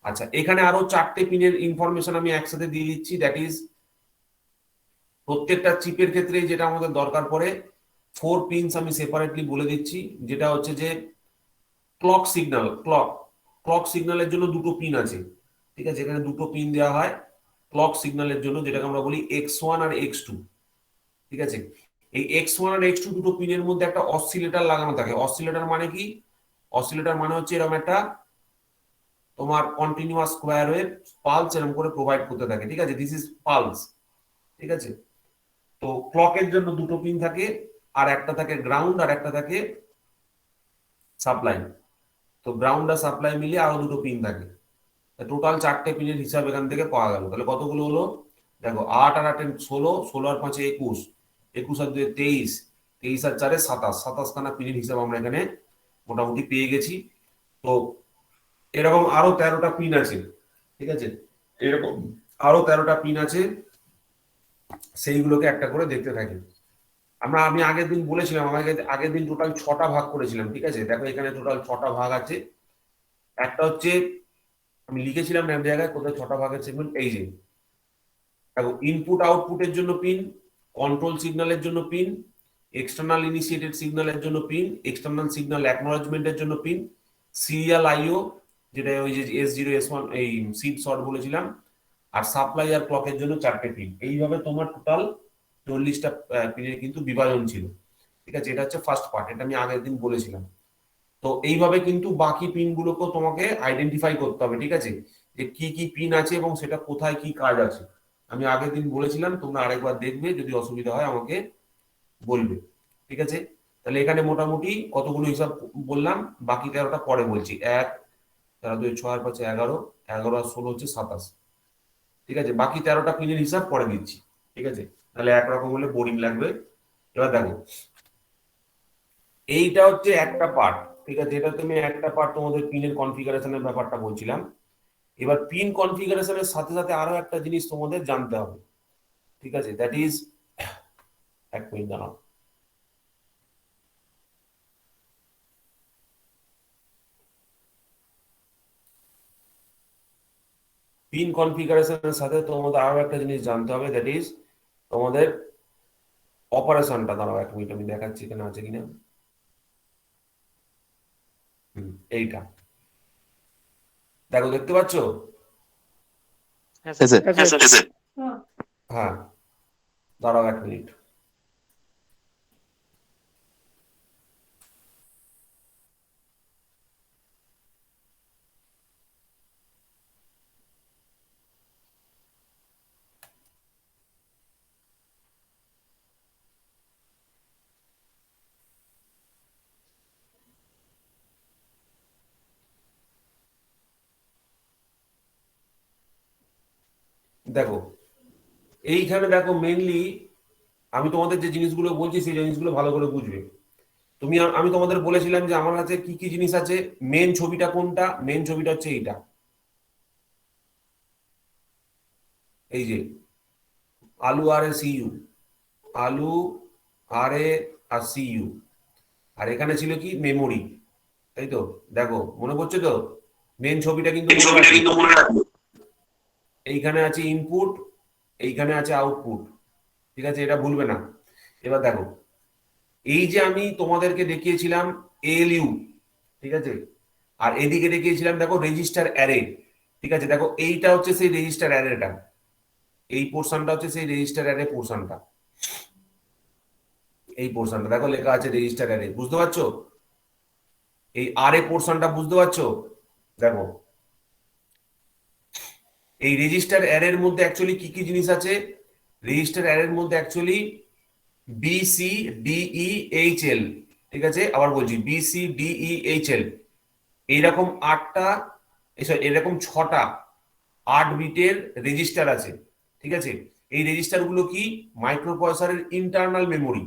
আচ্ছা, এখানে আরো 4টে পিনের ইনফরমেশন আমি একসাথে দিয়ে দিচ্ছি। দ্যাট ইজ প্রত্যেকটা চিপের ক্ষেত্রে যেটা আমাদের দরকার পড়ে 4 পিনস আমি সেপারেটলি বলে দিচ্ছি। যেটা হচ্ছে যে ক্লক সিগন্যাল, ক্লক সিগন্যালের জন্য দুটো পিন আছে, ঠিক আছে? এখানে দুটো পিন দেওয়া হয় ক্লক সিগন্যালের জন্য, যেটাকে আমরা বলি X1 আর X2, ঠিক আছে? এই X1 আর X2 দুটো পিনের মধ্যে একটা অসিলেটর লাগানো থাকে। অসিলেটর মানে কি? অসিলেটর মানে হচ্ছে এরকম একটা তোমার কন্টিনিউয়াস স্কোয়ার ওয়েভ পালস এরকম করে প্রোভাইড করতে থাকে, ঠিক আছে? দিস ইজ পালস, ঠিক আছে? তো ক্লকের জন্য দুটো পিন থাকে, আর একটা থাকে গ্রাউন্ড আর একটা থাকে সাপ্লাই। তো গ্রাউন্ড আর সাপ্লাই মিলিয়ে আরো দুটো পিন থাকে। টোটাল 4টে পিনের হিসাব এখান থেকে পাওয়া গেল। তাহলে কতগুলো হলো? দেখো 8 আর 8 16, 16 আর 5 21, 21 আর 2 23, 23 আর 4 27, 27 খানা পিনের হিসাব আমরা এখানে মোটামুটি পেয়ে গেছি। তো এরকম আরো 13টা পিন আছে, ঠিক আছে? এরকম আরো 13টা পিন আছে, সেইগুলোকে একটা করে দেখতে থাকি। আমি আগের দিন বলেছিলাম, আমাকে আগের দিন টোটাল 6টা ভাগ করেছিলাম, ঠিক আছে? দেখো এখানে টোটাল 6টা ভাগ আছে। একটা হচ্ছে আমি লিখেছিলাম এক জায়গায় কোথায় 6টা ভাগের সেগমেন্ট, এই যে দেখো ইনপুট আউটপুটের জন্য পিন, কন্ট্রোল সিগন্যালের জন্য পিন, এক্সটার্নাল ইনিশিয়েটেড সিগন্যালের জন্য পিন, এক্সটার্নাল সিগন্যাল অ্যাকনোলেজমেন্টের জন্য পিন, সিরিয়াল আইও যেটা ওই যে S0 S1 এই সিড শর্ট বলেছিলাম, আর সাপ্লাই আর ক্লকের জন্য 4টে পিন। এইভাবে তোমার টোটাল 40টা পিনের কিন্তু বিভাজন ছিল, ঠিক আছে? এটা হচ্ছে ফার্স্ট পার্ট, এটা আমি আগের দিন বলেছিলাম। তো এইভাবে কিন্তু বাকি পিনগুলোকেও তোমাকে আইডেন্টিফাই করতে হবে, ঠিক আছে? যে কি কি পিন আছে এবং সেটা কোথায় কি কাজ আছে। আমি আগের দিন বলেছিলাম, তোমরা আরেকবার দেখবে, যদি অসুবিধা হয় আমাকে বলবে, ঠিক আছে? তাহলে এখানে মোটামুটি কতগুলো হিসাব বললাম, বাকি 13টা পরে বলছি। 1 4 2 6 আর 5 11, 11 আর 16 হচ্ছে 27, ঠিক আছে? বাকি 13টা পিনের হিসাব পরে দিচ্ছি, ঠিক আছে? তাহলে একরকম হলে বোরিং লাগবে। এবার দেখো এইটা হচ্ছে একটা পার্ট, ঠিক আছে? এটা তুমি একটা পার্ট তোমাদের পিনের কনফিগারেশনের ব্যাপারটা বলছিলাম। এবার পিন কনফিগারেশনের সাথে সাথে আরো একটা জিনিস তোমাদের জানতে হবে, ঠিক আছে? দ্যাট ইজ, এক মিনিট দাঁড়াও। পিন কনফিগারেশনের সাথে তোমাদের আরো একটা জিনিস জানতে হবে, দ্যাট ইজ তোমাদের অপারেশনটা। দাঁড়াও এক মিনিট, আমি দেখাচ্ছি এখানে আছে কিনা। এইটা দেখো, দেখতে পাচ্ছ? হ্যাঁ স্যার। হ্যাঁ স্যার। হ্যাঁ, দাঁড়াও 1 মিনিট। দেখো, এইখানে দেখো মেইনলি আমি তোমাদের যে জিনিসগুলো বলছি সেই জিনিসগুলো ভালো করে বুঝবে। আমি তোমাদের বলেছিলাম যে আমার কাছে কি কি জিনিস আছে। মেন ছবিটা কোনটা? মেন ছবিটা হচ্ছে এইটা, এই যে আলু আর এ সিইউ, আলু আর এ আর সিইউ। আর এখানে ছিল কি? মেমোরি, তাই তো? দেখো, মনে পড়ছে তো? মেন ছবিটা কিন্তু মনে রাখবে। এইখানে আছে ইনপুট, এইখানে আছে আউটপুট, ঠিক আছে? এটা ভুলবে না। এবার দেখো, এই যে আমি তোমাদেরকে দেখিয়েছিলাম এএলইউ, ঠিক আছে? আর এদিকে দেখিয়েছিলাম দেখো রেজিস্টার অ্যারে, ঠিক আছে? দেখো, এইটা হচ্ছে সেই রেজিস্টার অ্যারেটা, এই পোর্শনটা হচ্ছে সেই রেজিস্টার অ্যারে পোর্শনটা, এই পোর্শনটা দেখো লেখা আছে রেজিস্টার অ্যারে, বুঝতে পারছো? এই আরে পোর্শনটা বুঝতে পারছো? দেখো, এই রেজিস্টার অ্যারের মধ্যে অ্যাকচুয়ালি কি কি জিনিস আছে? রেজিস্টার অ্যারের মধ্যে অ্যাকচুয়ালি BCDEHL, ঠিক আছে? আবার বলছি BCDEHL, এইরকম 8টা, এরকম 6টা 8 বিটের রেজিস্টার আছে, ঠিক আছে? এই রেজিস্টার গুলো কি? মাইক্রোপ্রসেসরের ইন্টারনাল মেমোরি,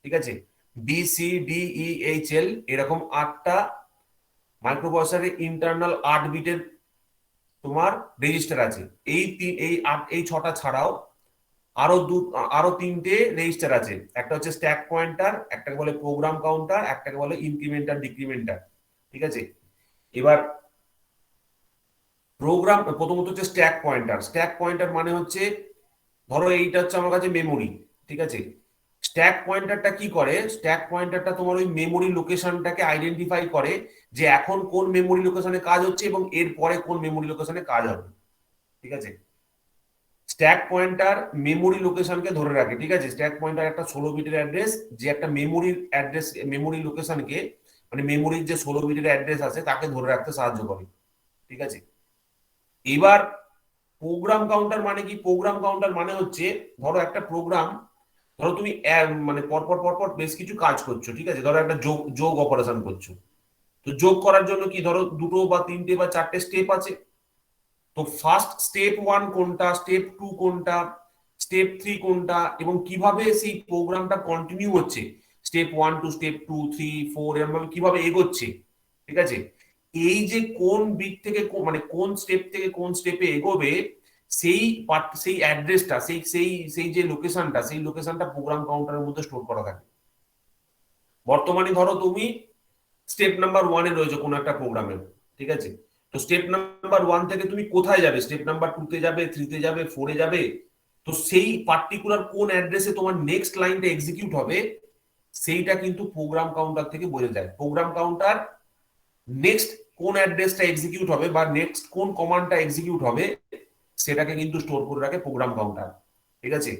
ঠিক আছে? BCDEHL এরকম 8টা মাইক্রোপ্রসেসরের ইন্টারনাল 8 বিটের তোমার রেজিস্টার আছে। এই 6টা ছাড়াও আরো 3টে রেজিস্টার আছে। একটা হচ্ছে স্ট্যাক পয়েন্টার, একটাকে বলে প্রোগ্রাম কাউন্টার, একটাকে বলে ইনক্রিমেন্টার ডিক্রিমেন্টার, ঠিক আছে? এবার প্রোগ্রাম প্রথমত হচ্ছে স্ট্যাক পয়েন্টার। স্ট্যাক পয়েন্টার মানে হচ্ছে, ধরো এইটা হচ্ছে আমার কাছে মেমোরি, ঠিক আছে? স্ট্যাক পয়েন্টারটা কি করে? স্ট্যাক পয়েন্টারটা তোমার ওই মেমোরি লোকেশনটাকে আইডেন্টিফাই করে যে এখন কোন মেমোরি লোকেশনে কাজ হচ্ছে এবং এর পরে কোন মেমোরি লোকেশনে কাজ হবে, ঠিক আছে? স্ট্যাক পয়েন্টার মেমোরি লোকেশনকে ধরে রাখে, ঠিক আছে? স্ট্যাক পয়েন্টার একটা 16 বিটের অ্যাড্রেস, যে একটা মেমোরির অ্যাড্রেস, মেমোরি লোকেশনকে, মানে মেমোরির যে 16 বিটের অ্যাড্রেস আছে তাকে ধরে রাখতে সাহায্য করে, ঠিক আছে? এবার প্রোগ্রাম কাউন্টার মানে কি? প্রোগ্রাম কাউন্টার মানে হচ্ছে, ধরো একটা প্রোগ্রাম, ধরো তুমি মানে পরপর পরপর বেশ কিছু কাজ করছো, ঠিক আছে? ধরো একটা যোগ যোগ অপারেশন করছো। তো যোগ করার জন্য কি, ধরো 2টো বা 3টে বা 4টে স্টেপ আছে। তো ফার্স্ট স্টেপ 1 কোনটা, স্টেপ 2 কোনটা, স্টেপ 3 কোনটা, এবং কিভাবে সেই প্রোগ্রামটা কন্টিনিউ হচ্ছে, স্টেপ 1 টু স্টেপ 2 3 4 এরকম ভাবে কিভাবে এগোচ্ছে, ঠিক আছে? এই যে কোন বিট থেকে মানে কোন স্টেপ থেকে কোন স্টেপে এগোবে, সেই সেই অ্যাড্রেসটা, সেই সেই সেই যে লোকেশনটা, সেই লোকেশনটা প্রোগ্রাম কাউন্টারের মধ্যে স্টোর করা থাকে। বর্তমানে ধরো তুমি স্টেপ নাম্বার 1-এ রয়েছে কোনো একটা প্রোগ্রামের, ঠিক আছে? তো স্টেপ নাম্বার 1 থেকে তুমি কোথায় যাবে? স্টেপ নাম্বার 2-তে যাবে, 3-তে যাবে, 4-এ যাবে? তো সেই পার্টিকুলার কোন অ্যাড্রেসে তোমার নেক্সট লাইনটা এক্সিকিউট হবে, সেইটা কিন্তু প্রোগ্রাম কাউন্টার থেকে বোঝা যায়। প্রোগ্রাম কাউন্টার নেক্সট কোন অ্যাড্রেসটা এক্সিকিউট হবে বা নেক্সট কোন কমান্ডটা এক্সিকিউট হবে সেটাকে কিন্তু স্টোর করে রাখে প্রোগ্রাম কাউন্টার, ঠিক আছে?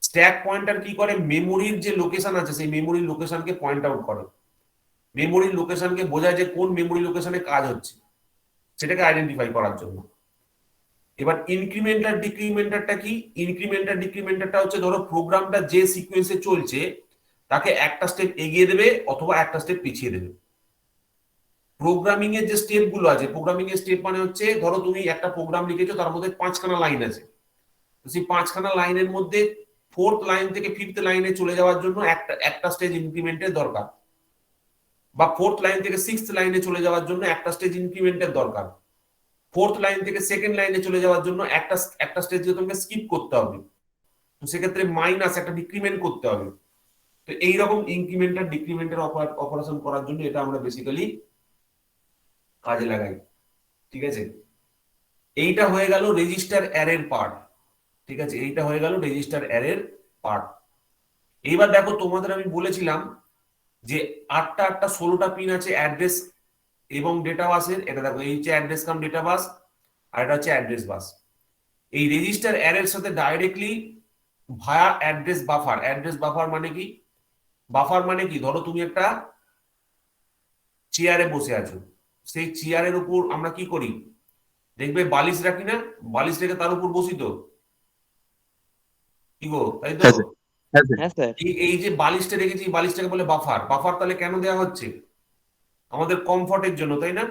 স্ট্যাক পয়েন্টার কি করে? মেমোরির যে লোকেশন আছে সেই মেমোরির লোকেশনকে পয়েন্ট আউট করে, মেমোরির লোকেশনকে বোঝায় যে কোন মেমোরি লোকেশনে কাজ হচ্ছে সেটাকে আইডেন্টিফাই করার জন্য। এবার ইনক্রিমেন্টার ডিক্রিমেন্টারটা কি? ইনক্রিমেন্টার ডিক্রিমেন্টারটা হচ্ছে, ধরো প্রোগ্রামটা যে সিকোয়েন্সে চলছে তাকে একটা স্টেপ এগিয়ে দেবে অথবা একটা স্টেপ পিছিয়ে দেবে। প্রোগ্রামিং এর যে স্টেপ গুলো আছে, প্রোগ্রামিং এর স্টেপ মানে হচ্ছে, ধরো তুমি একটা প্রোগ্রাম লিখেছো, তার মধ্যে 5খানা লাইন আছে। তো সেই 5খানা লাইনের মধ্যে 4th লাইন থেকে 5th লাইনে চলে যাওয়ার জন্য একটা স্টেজ ইনক্রিমেন্টের দরকার, বা 4th লাইন থেকে 6th লাইনে চলে যাওয়ার জন্য একটা স্টেজ ইনক্রিমেন্টের দরকার, 4th লাইন থেকে 2nd লাইনে চলে যাওয়ার জন্য একটা স্টেজ তোমাকে স্কিপ করতে হবে। তো সেক্ষেত্রে মাইনাস একটা ডিক্রিমেন্ট করতে হবে। তো এইরকম ইনক্রিমেন্টার ডিক্রিমেন্টার অপারেশন করার জন্য এটা আমরা বেসিক্যালি কাজে লাগাই, ঠিক আছে? এইটা হয়ে গেল রেজিস্টার অ্যারের পার্ট, ঠিক আছে? এইটা হয়ে গেল রেজিস্টার অ্যারের পার্ট। এইবার দেখো, তোমাদের আমি বলেছিলাম যে 8টা 8টা 16টা পিন আছে অ্যাড্রেস এবং ডেটা বাসের, এটা দেখো এই হচ্ছে অ্যাড্রেস কাম ডেটা বাস, আর এটা হচ্ছে অ্যাড্রেস বাস। এই রেজিস্টার অ্যারের সাথে ডাইরেক্টলি ভায়া অ্যাড্রেস বাফার। অ্যাড্রেস বাফার মানে কি? বাফার মানে কি, ধরো তুমি একটা চেয়ারে বসে আছো, সেই চেয়ারের উপর আমরা কি করি, দেখবে বালিশ রাখি না, বালিশ রেখে তার উপর বসি তো, কি গো, তাই তো? হ্যাঁ স্যার, হ্যাঁ স্যার, হ্যাঁ স্যার। এই যে বালিশটা রেখেছি, এই বালিশটাকে বলে বাফার। বাফার তাহলে কেন দেওয়া হচ্ছে? আমাদের কমফর্টের জন্য, তাই না?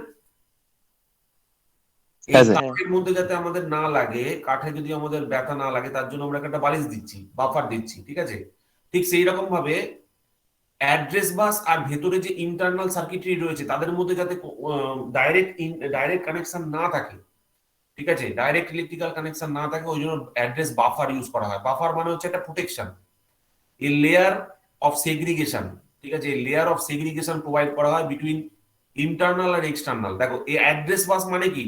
এই হ্যাঁ স্যার, কাঠের মধ্যে যাতে আমাদের না লাগে, কাঠে যদি আমাদের ব্যথা না লাগে, তার জন্য আমরা একটা বালিশ দিচ্ছি, বাফার দিচ্ছি, ঠিক আছে? ঠিক সেই রকম ভাবে অ্যাড্রেস বাস আর ভেতরে যে ইন্টারনাল সার্কিটরি রয়েছে তাদের মধ্যে যাতে ডাইরেক্ট কানেকশন না থাকে, ঠিক আছে, ডাইরেক্ট ইলেকট্রিক্যাল কানেকশন না থাকে, ওই জন্য অ্যাড্রেস বাফার ইউজ করা হয়। বাফার মানে হচ্ছে একটা protection, A layer of segregation, ঠিক আছে, লেয়ার অফ সেগ্রিগেশন প্রোভাইড করা হয় বিটুইন ইন্টারনাল আর এক্সটার্নাল। দেখো এই অ্যাড্রেস বাস মানে কি?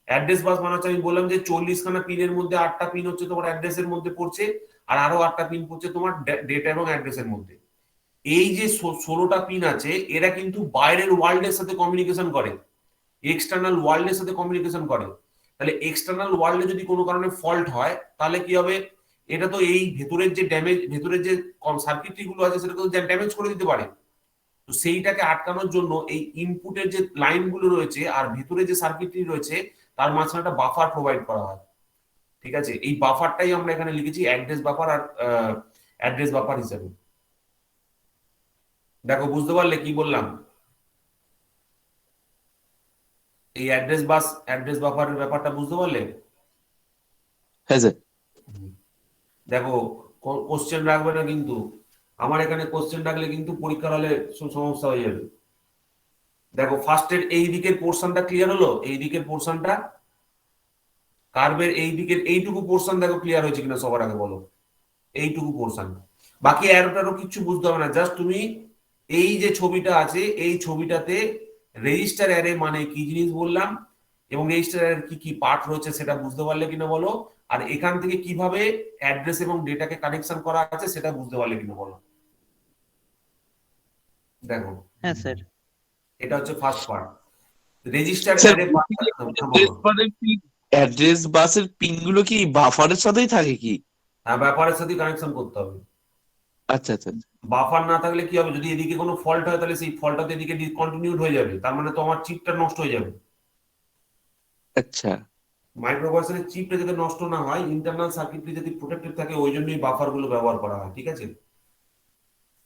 অ্যাড্রেস বাস মানে হচ্ছে, আমি বললাম যে 40খানা পিনের মধ্যে 8টা পিন হচ্ছে তোমার অ্যাড্রেসের মধ্যে পড়ছে, আর আরো 8টা পিন পড়ছে তোমার ডেটা এবং অ্যাড্রেসের মধ্যে। এই যে 16টা পিন আছে, এরা কিন্তু বাইরের ওয়ার্ল্ডের সাথে কমিউনিকেশন করে, এক্সটার্নাল ওয়ার্ল্ডের সাথে কমিউনিকেশন করে। তাহলে এক্সটার্নাল ওয়ার্ল্ডে যদি কোনো কারণে ফল্ট হয়, তাহলে কি হবে? এটা তো এই ভেতরের যে ড্যামেজ, ভেতরের যে সার্কিটরি গুলো আছে সেটা তো ড্যামেজ করে দিতে পারে। তো সেইটাকে আটকানোর জন্য এই ইনপুটের যে লাইন গুলো রয়েছে আর ভেতরে যে সার্কিটরি রয়েছে তার মাঝখানে একটা বাফার প্রোভাইড করা হয়, ঠিক আছে? এই বাফারটাই আমরা এখানে লিখেছি অ্যাড্রেস বাফার আর অ্যাড্রেস বাফার হিসেবে। দেখো বুঝতে পারলে কি বললাম? এই অ্যাড্রেস বাফারের ব্যাপারটা বুঝতে পারলে? হ্যাঁ স্যার, দেখো কোশ্চেন রাখবে না কিন্তু, আমার এখানে কোশ্চেন রাখলে কিন্তু পরীক্ষার হলে সমস্যা হয়ে যাবে। দেখো ফার্স্টের এই দিকের পোর্শনটা ক্লিয়ার হলো, এই দিকের পোর্শনটা কার্ভের এই দিকের এইটুকু পোর্শন দেখো ক্লিয়ার হয়েছে কিনা সবার আগে বলো, এইটুকু পোর্শন। বাকি অ্যারোটারও কিছু বুঝতে হবে না, জাস্ট তুমি এই যে ছবিটা আছে এই ছবিটাতে রেজিস্টার অ্যারে মানে কি জিনিস বললাম এবং রেজিস্টার অ্যারের কি কি পার্ট রয়েছে সেটা বুঝতে পারলে কিনা বলো, আর এখান থেকে কিভাবে অ্যাড্রেস এবং ডেটাকে কানেকশন করা আছে সেটা বুঝতে পারলে কিনা বলো। দেখো হ্যাঁ স্যার। এটা হচ্ছে first part, registrar sir array address বাসের পিন, অ্যাড্রেস বাসের পিন গুলো কি বাফারের সাথেই থাকে কি? ব্যাপারের সাথে কানেকশন করতে হবে। আচ্ছা আচ্ছা, বাফার না থাকলে কি হবে, যদি এদিকে কোনো ফল্ট হয় তাহলে সেই ফল্টটা তো এদিকে ডিসকন্টিনিউড হয়ে যাবে, তার মানে তো আমার চিপটা নষ্ট হয়ে যাবে। আচ্ছা মাইক্রোপ্রসেসরের চিপটা যাতে নষ্ট না হয়, ইন্টারনাল সার্কিটরি যদি প্রোটেক্টেড থাকে, ওই জন্যই বাফার গুলো ব্যবহার করা হয়, ঠিক আছে?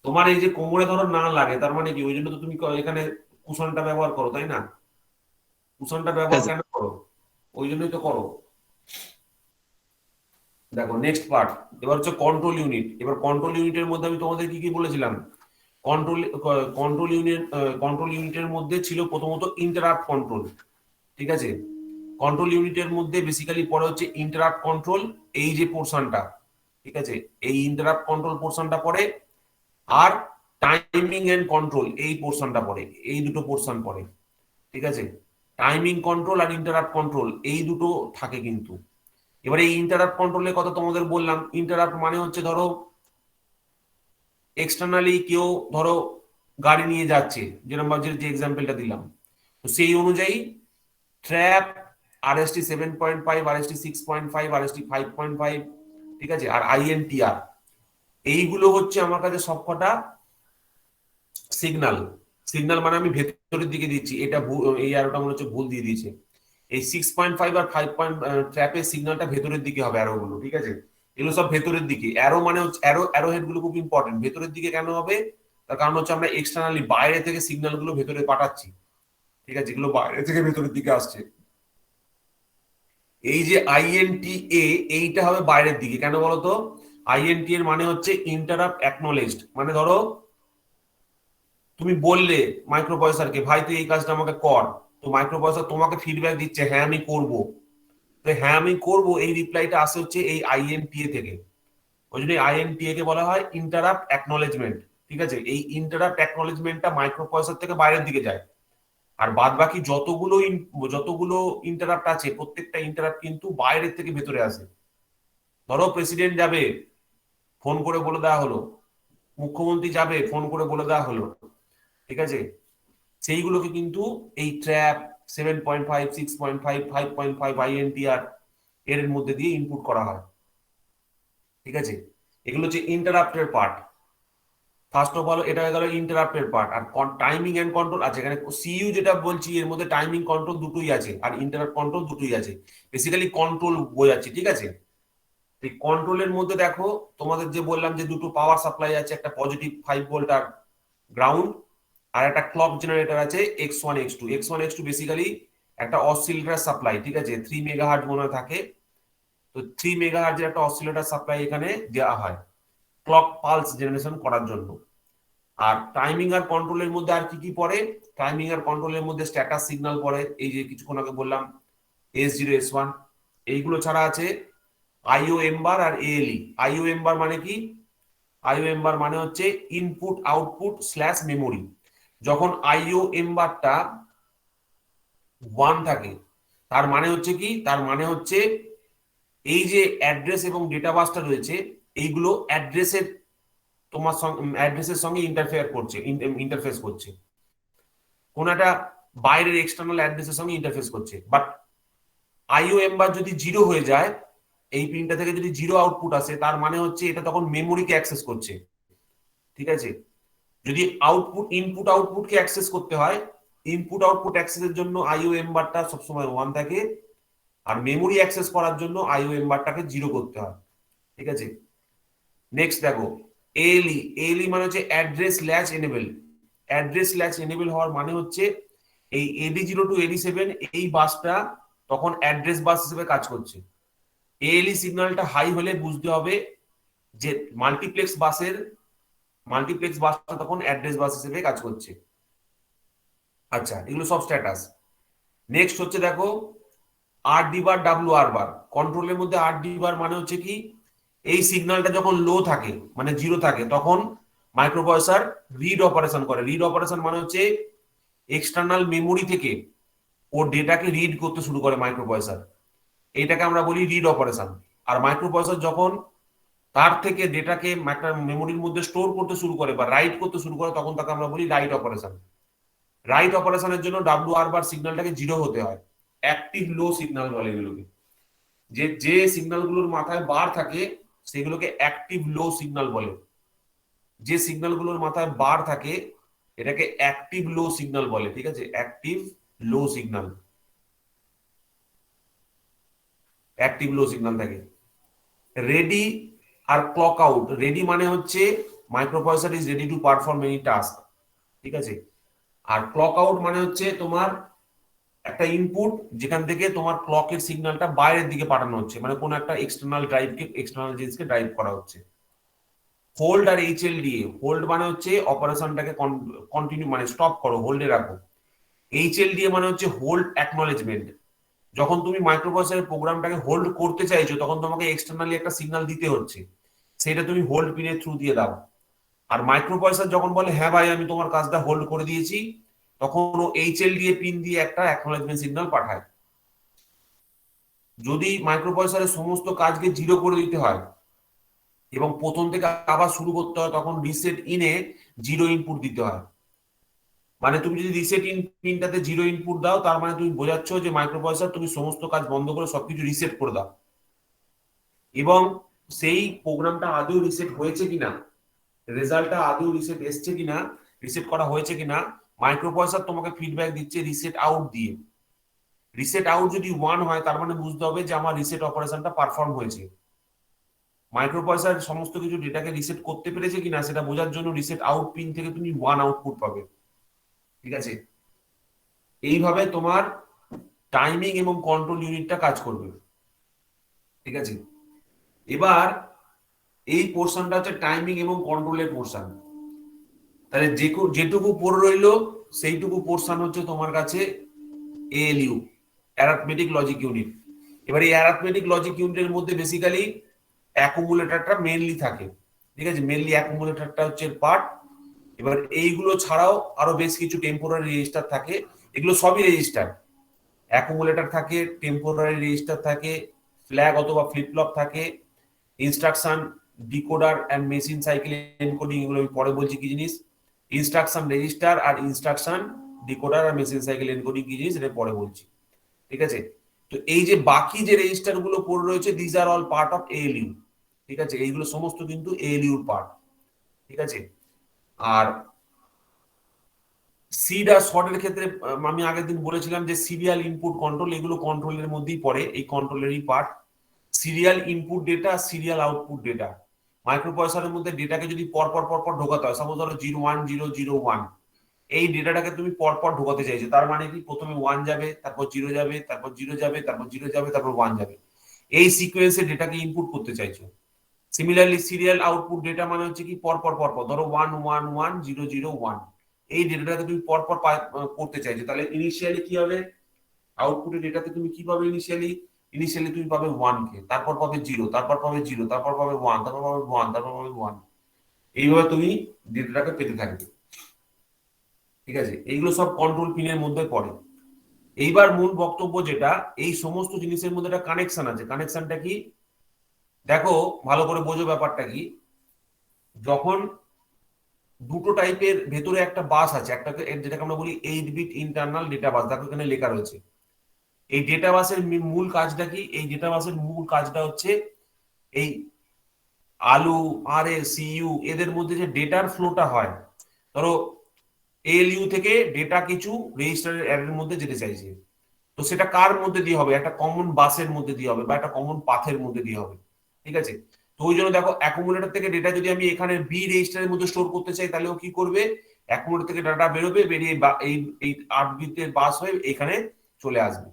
তোমার এই যে কোমরে ধরো না লাগে, তার মানে কি, ওই জন্য তো তুমি এখানে কুশনটা ব্যবহার করো, তাই না? কুশনটা হ্যাঁ ব্যবহার স্যার, কেন করো? ওই জন্যই তো করো। দেখো নেক্সট পার্ট, এবার হচ্ছে কন্ট্রোল ইউনিট। এবার কন্ট্রোল ইউনিটের মধ্যে আমি তোমাদের কি কি বলেছিলাম? কন্ট্রোল কন্ট্রোল ইউনিটের মধ্যে ছিল প্রথমত ইন্টারাপ্ট কন্ট্রোল, ঠিক আছে? কন্ট্রোল ইউনিটের মধ্যে বেসিক্যালি পড়ে হচ্ছে ইন্টারাপ্ট কন্ট্রোল, এই যে পোর্শনটা, ঠিক আছে, এই ইন্টারাপ্ট কন্ট্রোল পোর্শনটা পড়ে, আর টাইমিং এন্ড কন্ট্রোল এই পোর্শনটা পড়ে, এই দুটো পোর্শন পড়ে, ঠিক আছে? টাইমিং কন্ট্রোল আর ইন্টারাপ্ট কন্ট্রোল এই দুটো থাকে কিন্তু। এবারে এই ইন্টারাপ্ট কন্ট্রোলের কথা তোমাদের বললাম, ইন্টারাপ্ট মানে হচ্ছে ধরো এক্সটার্নালি কেউ ধরো গাড়ি নিয়ে যাচ্ছে, যেরকম যে এক্সাম্পলটা দিলাম, তো সেই অনুযায়ী ট্র্যাপ, আরএসটি 7.5, আরএসটি 6.5, আরএসটি 5.5, ঠিক আছে, আর আইএনটিআর, এইগুলো হচ্ছে আমার কাছে সবকটা সিগন্যাল। সিগন্যাল মানে আমি ভেতরের দিকে দিচ্ছি, এটা এই অ্যারোটা মনে হচ্ছে ভুল দিয়ে দিয়েছে, এই 6.5 আর 5 ট্র্যাপের সিগন্যালটা ভেতরের দিকে হবে, অ্যারো গুলো, ঠিক আছে, এগুলো সব ভেতরের দিকে। অ্যারো মানে হচ্ছে অ্যারো হেড গুলো খুব ইম্পর্টেন্ট, ভেতরের দিকে কেন হবে, তার কারণ হচ্ছে আমরা এক্সটার্নালি বাইরে থেকে সিগন্যাল গুলো ভেতরে পাঠাচ্ছি, ঠিক আছে, যেগুলো বাইরে থেকে ভেতরের দিকে আসছে। এই যে আইএনটি এ, এইটা হবে বাইরের দিকে, কেন বলতো? আইএনটি এর মানে হচ্ছে ইন্টারাপ্ট অ্যাকনোলেজড, মানে ধরো তুমি বললে মাইক্রোপ্রসেসরকে, ভাই তুই এই কাজটা আমাকে কর, তো মাইক্রোপ্রসেসর তোমাকে ফিডব্যাক দিচ্ছে হ্যাঁ আমি করব, তো হ্যাঁ আমি করব, এই রিপ্লাইটা আসে হচ্ছে এই আইএনটিএ থেকে। ওই জন্য আইএনটিএ কে বলা হয় ইন্টারাপ্ট অ্যাকনোলেজমেন্ট, ঠিক আছে? এই ইন্টারাপ্ট অ্যাকনোলেজমেন্টটা মাইক্রোপ্রসেসর থেকে বাইরের দিকে যায়, আর বাদ বাকি যতগুলো ইন্টারাপ্ট আছে প্রত্যেকটা ইন্টারাপ্ট কিন্তু বাইরের থেকে ভেতরে আসে। ধরো প্রেসিডেন্ট যাবে, ফোন করে বলে দেওয়া হলো, মুখ্যমন্ত্রী যাবে, ফোন করে বলে দেওয়া হলো, ঠিক আছে, সেইগুলোকে কিন্তু এই ট্র্যাপ 7.5, 6.5, 5.5 INTR এর মধ্যে দিয়ে ইনপুট করা হয়। ঠিক আছে, এগুলো হচ্ছে ইন্টারাপ্টের পার্ট। ফার্স্ট অফ অল এটা হয়ে গেল ইন্টারাপ্টের পার্ট। আর টাইমিং এন্ড কন্ট্রোল আছে এখানে, সিইউ যেটা বলছি এর মধ্যে টাইমিং কন্ট্রোল দুটোই আছে আর ইন্টারাপ্ট কন্ট্রোল দুটোই আছে, বেসিক্যালি কন্ট্রোল বোঝাচ্ছি। ঠিক আছে, এই কন্ট্রোলের মধ্যে দেখো তোমাদের যে বললাম যে দুটো পাওয়ার সাপ্লাই আছে, একটা পজিটিভ 5 ভোল্ট আর গ্রাউন্ড, আর একটা ক্লক জেনারেটর আছে X1 X2। X1 X2 basically একটা অসিলেটর সাপ্লাই। ঠিক আছে, 3 মেগাহার্টজ মনে হয় থাকে, তো 3 মেগাহার্টজের একটা অসিলেটর সাপ্লাই এখানে দেওয়া হয় ক্লক পালস জেনারেশন করার জন্য। আর টাইমিং আর কন্ট্রোলের মধ্যে আর কি কি পড়ে, টাইমিং আর কন্ট্রোলের মধ্যে স্ট্যাটাস সিগন্যাল পড়ে, এই যে কিছুক্ষণ আগে বললাম S0 S1। এইগুলো ছাড়া আছে আইও এমবার আর ALE। আইও এমবার মানে কি, আইও এমবার মানে হচ্ছে ইনপুট আউটপুট স্ল্যাশ মেমোরি। যখন আইও এমবারটা 1 থাকে তার মানে হচ্ছে কি, তার মানে হচ্ছে এই যে অ্যাড্রেস এবং ডেটা বাসটা রয়েছে এইগুলো অ্যাড্রেসের তোমার অ্যাড্রেসের সঙ্গে ইন্টারফেস করছে, কোন একটা বাইরের এক্সটার্নাল অ্যাড্রেসের সঙ্গে ইন্টারফেস করছে। বাট আইও এমবার যদি 0 হয়ে যায়, এই পিনটা থেকে যদি 0 আউটপুট আসে তার মানে হচ্ছে এটা তখন মেমোরিকে অ্যাক্সেস করছে। ঠিক আছে, যদি ইনপুট আউটপুটকে অ্যাক্সেস করতে হয়, ইনপুট আউটপুট অ্যাক্সেসের জন্য আইও এমবারটা সবসময় 1 থাকে, আর মেমোরি অ্যাক্সেস করার জন্য আইও এমবারটাকে 0 করতে হয়। ঠিক আছে, নেক্সট দেখো ALE মানে হচ্ছে address latch enable. Address latch enable হওয়ার মানে হচ্ছে এই AD0 to AD7 এই বাসটা তখন অ্যাড্রেস বাস হিসেবে কাজ করছে। ALE সিগন্যালটা হাই হলে বুঝতে হবে যে মাল্টিপ্লেক্স বাসটা তখন অ্যাড্রেস বাস হিসেবে কাজ করছে। আচ্ছা, এগুলো সব স্ট্যাটাস। নেক্সট হচ্ছে দেখো RD বার WR বার। কন্ট্রোলের মধ্যে RD বার মানে হচ্ছে কি, এই সিগন্যালটা যখন লো থাকে মানে 0 থাকে তখন মাইক্রোপ্রসেসর রিড অপারেশন করে। রিড অপারেশন মানে হচ্ছে এক্সটার্নাল মেমোরি থেকে ও ডেটাকে রিড করতে শুরু করে মাইক্রোপ্রসেসর, এইটাকে আমরা বলি রিড অপারেশন। আর মাইক্রোপ্রসেসর যখন তার থেকে ডেটাকে মেমোরির মধ্যে স্টোর করতে শুরু করে বা রাইট করতে শুরু করে তখন তাকে আমরা বলি রাইট অপারেশন। রাইট অপারেশনের জন্য WR বার সিগন্যালটাকে 0 হতে হয়, অ্যাক্টিভ লো সিগন্যাল বলে এগুলোকে। যে সিগন্যালগুলোর মাথায় বার থাকে সেগুলোকে অ্যাক্টিভ লো সিগন্যাল বলে। যে সিগন্যালগুলোর মাথায় বার থাকে এটাকে অ্যাক্টিভ লো সিগন্যাল বলে। ঠিক আছে, অ্যাক্টিভ লো সিগন্যাল, অ্যাক্টিভ লো সিগন্যাল থাকে। রেডি আর ক্লক আউট। রেডি মানে হচ্ছে microprocessor is ready to perform any task. ঠিক আছে, আর ক্লক আউট মানে হচ্ছে তোমার একটা ইনপুট যেখান থেকে তোমার ক্লকের সিগন্যালটা বাইরের দিকে পাঠানো হচ্ছে, মানে কোনো একটা এক্সটার্নাল জিনিসকে ড্রাইভ করা হচ্ছে। হোল্ড আর HLDA। হোল্ড মানে হচ্ছে অপারেশনটাকে কন্টিনিউ মানে স্টপ করো, হোল্ডে রাখো। HLDA মানে হচ্ছে হোল্ড অ্যাকনলেজমেন্ট। যখন তুমি মাইক্রোপ্রসেসরের প্রোগ্রামটাকে হোল্ড করতে চাইছো তখন তোমাকে এক্সটার্নালি একটা সিগন্যাল দিতে হচ্ছে, সেটা তুমি হোল্ড পিনের থ্রু দিয়ে দাও। আর মাইক্রোপ্রসেসর যখন বলে হ্যাঁ ভাই আমি তোমার কাজটা হোল্ড করে দিয়েছি, তখন ও HLDA পিন দিয়ে একটা অ্যাকনলেজমেন্ট সিগন্যাল পাঠায়। যদি মাইক্রোপ্রসেসরের সমস্ত কাজকে 0 করে দিতে হয় এবং প্রথম থেকে আবার শুরু করতে হয় তখন রিসেট ইনে 0 ইনপুট দিতে হয়। মানে তুমি যদি রিসেট ইন পিনটাতে 0 ইনপুট দাও তার মানে তুমি বোঝাচ্ছ যে মাইক্রোপ্রসেসর তুমি সমস্ত কাজ বন্ধ করে সবকিছু রিসেট করে দাও, এবং সেই প্রোগ্রামটা আদৌ রিসেট হয়েছে কিনা, রেজাল্টটা আদৌ রিসেট এসছে কিনা, রিসেট করা হয়েছে কিনা, মাইক্রোপ্রসেসর তোমাকে ফিডব্যাক দিচ্ছে রিসেট আউট দিয়ে। রিসেট আউট যদি 1 হয় তার মানে বুঝতে হবে যে আমার রিসেট অপারেশনটা পারফর্ম হয়েছে। মাইক্রোপ্রসেসর সমস্ত কিছু ডেটাকে রিসেট করতে পেরেছে কিনা সেটা বোঝার জন্য রিসেট আউট পিন থেকে তুমি 1 আউটপুট পাবে। ঠিক আছে, এইভাবে তোমার টাইমিং এবং কন্ট্রোল ইউনিটটা কাজ করবে। ঠিক আছে, এবার এই পোর্শনটা হচ্ছে টাইমিং এবং কন্ট্রোলের পোর্শন। তাহলে যেটুকু পড়ে রইলো সেইটুকু পোর্শন হচ্ছে তোমার কাছে ALU, অ্যারিথমেটিক লজিক ইউনিট। এবার এই অ্যারিথমেটিক লজিক ইউনিটের মধ্যে বেসিক্যালি অ্যাকুমুলেটরটা মেইনলি থাকে। ঠিক আছে, মেইনলি অ্যাকুমুলেটরটা হচ্ছে পার্ট। এবার এইগুলো ছাড়াও আরো বেশ কিছু টেম্পোরারি রেজিস্টার থাকে, এগুলো সবই রেজিস্টার। অ্যাকুমুলেটর থাকে, টেম্পোরারি রেজিস্টার থাকে, ফ্ল্যাগ অথবা ফ্লিপ ফ্লপ থাকে, instruction decoder and machine cycle encoding, এগুলো আমি পরে বলছি কি জিনিস। ইনস্ট্রাকশন রেজিস্টার আর ইনস্ট্রাকশন ডিকোডার আর মেশিন সাইকেল এনকোডিং কি জিনিস এটা পরে বলছি, ঠিক আছে। তো এই যে বাকি যে রেজিস্টার গুলো পড়ে রয়েছে this are all part of ALU, ঠিক আছে, এইগুলো সমস্ত কিন্তু এএলইউর পার্ট, ঠিক আছে। আর সিড আর শর্টের ক্ষেত্রে আমি আগের দিন বলেছিলাম যে সিরিয়াল ইনপুট কন্ট্রোল এগুলো কন্ট্রোলের মধ্যেই পড়ে, এই কন্ট্রোলেরই part. Serial input data, serial output data, মাইক্রোপ্রসেসরের মধ্যে ডেটাকে যদি পরপর পরপর ঢোকাতে হয়, সাপোজ ধরো 01001, এই ডেটাটাকে তুমি পরপর ঢোকাতে চাইছো, তার মানে কি প্রথমে 1 যাবে, তারপর 0 যাবে, তারপর 0 যাবে, তারপর 0 যাবে, তারপর 1 যাবে, এই সিকোয়েন্সে ডেটাকে ইনপুট করতে চাইছো। সিমিলারলি সিরিয়াল আউটপুট ডেটা মানে হচ্ছে কি পরপর পরপর ধরো 1110001, এই ডেটাটাকে তুমি পরপর করতে চাইছো, তাহলে ইনিশিয়ালি কি হবে, আউটপুটের ডেটাতে তুমি কি পাবে, ইনিশিয়ালি তুমি পাবে 1 কে, তারপর পাবে 0, তারপর পাবে 0, তারপর পাবে 1, তারপর পাবে 1, তারপর পাবে 1, এইভাবে তুমি ডেটাটাকে পেতে থাকবে, ঠিক আছে। এইগুলো সব কন্ট্রোল পিনের মধ্যে পড়ে। এইবার মূল বক্তব্য যেটা, এই সমস্ত জিনিসের মধ্যে একটা কানেকশন আছে, কানেকশনটা কি দেখো ভালো করে বোঝো ব্যাপারটা কি। যখন দুটো টাইপের ভেতরে একটা বাস আছে, একটা যেটাকে আমরা বলি 8 বিট ইন্টারনাল ডেটা বাস, দেখো এখানে লেখা রয়েছে। এই ডেটা বাসের মূল কাজটা কি, এই ডেটা বাসের মূল কাজটা হচ্ছে এই আলু আর এ সিইউ এদের মধ্যে যে ডেটার ফ্লোটা হয়, ধরো এএলইউ থেকে ডেটা কিছু রেজিস্টারের অ্যারের মধ্যে যেতে চাইছে, তো সেটা কার মধ্যে দিয়ে হবে, একটা কমন বাসের মধ্যে দিয়ে হবে বা একটা কমন পাথের মধ্যে দিয়ে হবে, ঠিক আছে। তো ওই জন্য দেখো অ্যাকুমুলেটর থেকে ডেটা যদি আমি এখানে বি রেজিস্টারের মধ্যে স্টোর করতে চাই, তাহলে ও কি করবে, অ্যাকুমুলেটর থেকে ডাটা বেরোবে, বেরিয়ে এই এই 8 বিটের বাস হয়ে এখানে চলে আসবে।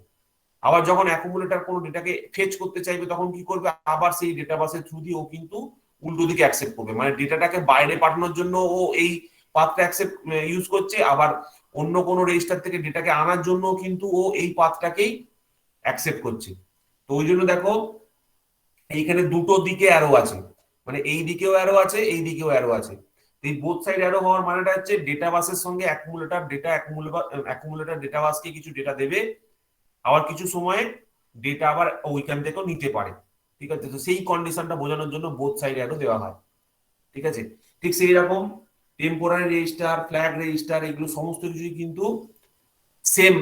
আবার যখন অ্যাকুমুলেটর কোনো ডেটাকে ফেচ করতে চাইবে তখন কি করবে, আবার সেই ডেটা বাসের থ্রু দিয়ে ও কিন্তু উল্টো দিকে অ্যাকসেপ্ট করবে, মানে ডেটাটাকে বাইরে পাঠানোর জন্য ও এই পাথটা অ্যাকসেপ্ট ইউজ করছে, আবার অন্য কোনো রেজিস্টার থেকে ডেটাকে আনার জন্য কিন্তু ও এই পাথটাকেই অ্যাকসেপ্ট করছে। তো ওই জন্য দেখো এইখানে দুটো দিকে অ্যারো আছে, মানে এই দিকেও অ্যারো আছে, এই দিকেও অ্যারো আছে। এই বোথ সাইড অ্যারো হওয়ার মানেটা হচ্ছে ডেটা বাসের সঙ্গে অ্যাকুমুলেটর ডেটা বাসকে কিছু ডেটা দেবে, আবার কিছু সময়ে ডেটা আবার ওইখান থেকেও নিতে পারে, ঠিক আছে। তো সেই কন্ডিশনটা বোঝানোর জন্য বোথ সাইড অ্যারো দেওয়া হয়, ঠিক আছে। ঠিক সেই রকম টেম্পোরারি রেজিস্টার, ফ্ল্যাগ রেজিস্টার, এগুলো সমস্ত কিছুই কিন্তু সেম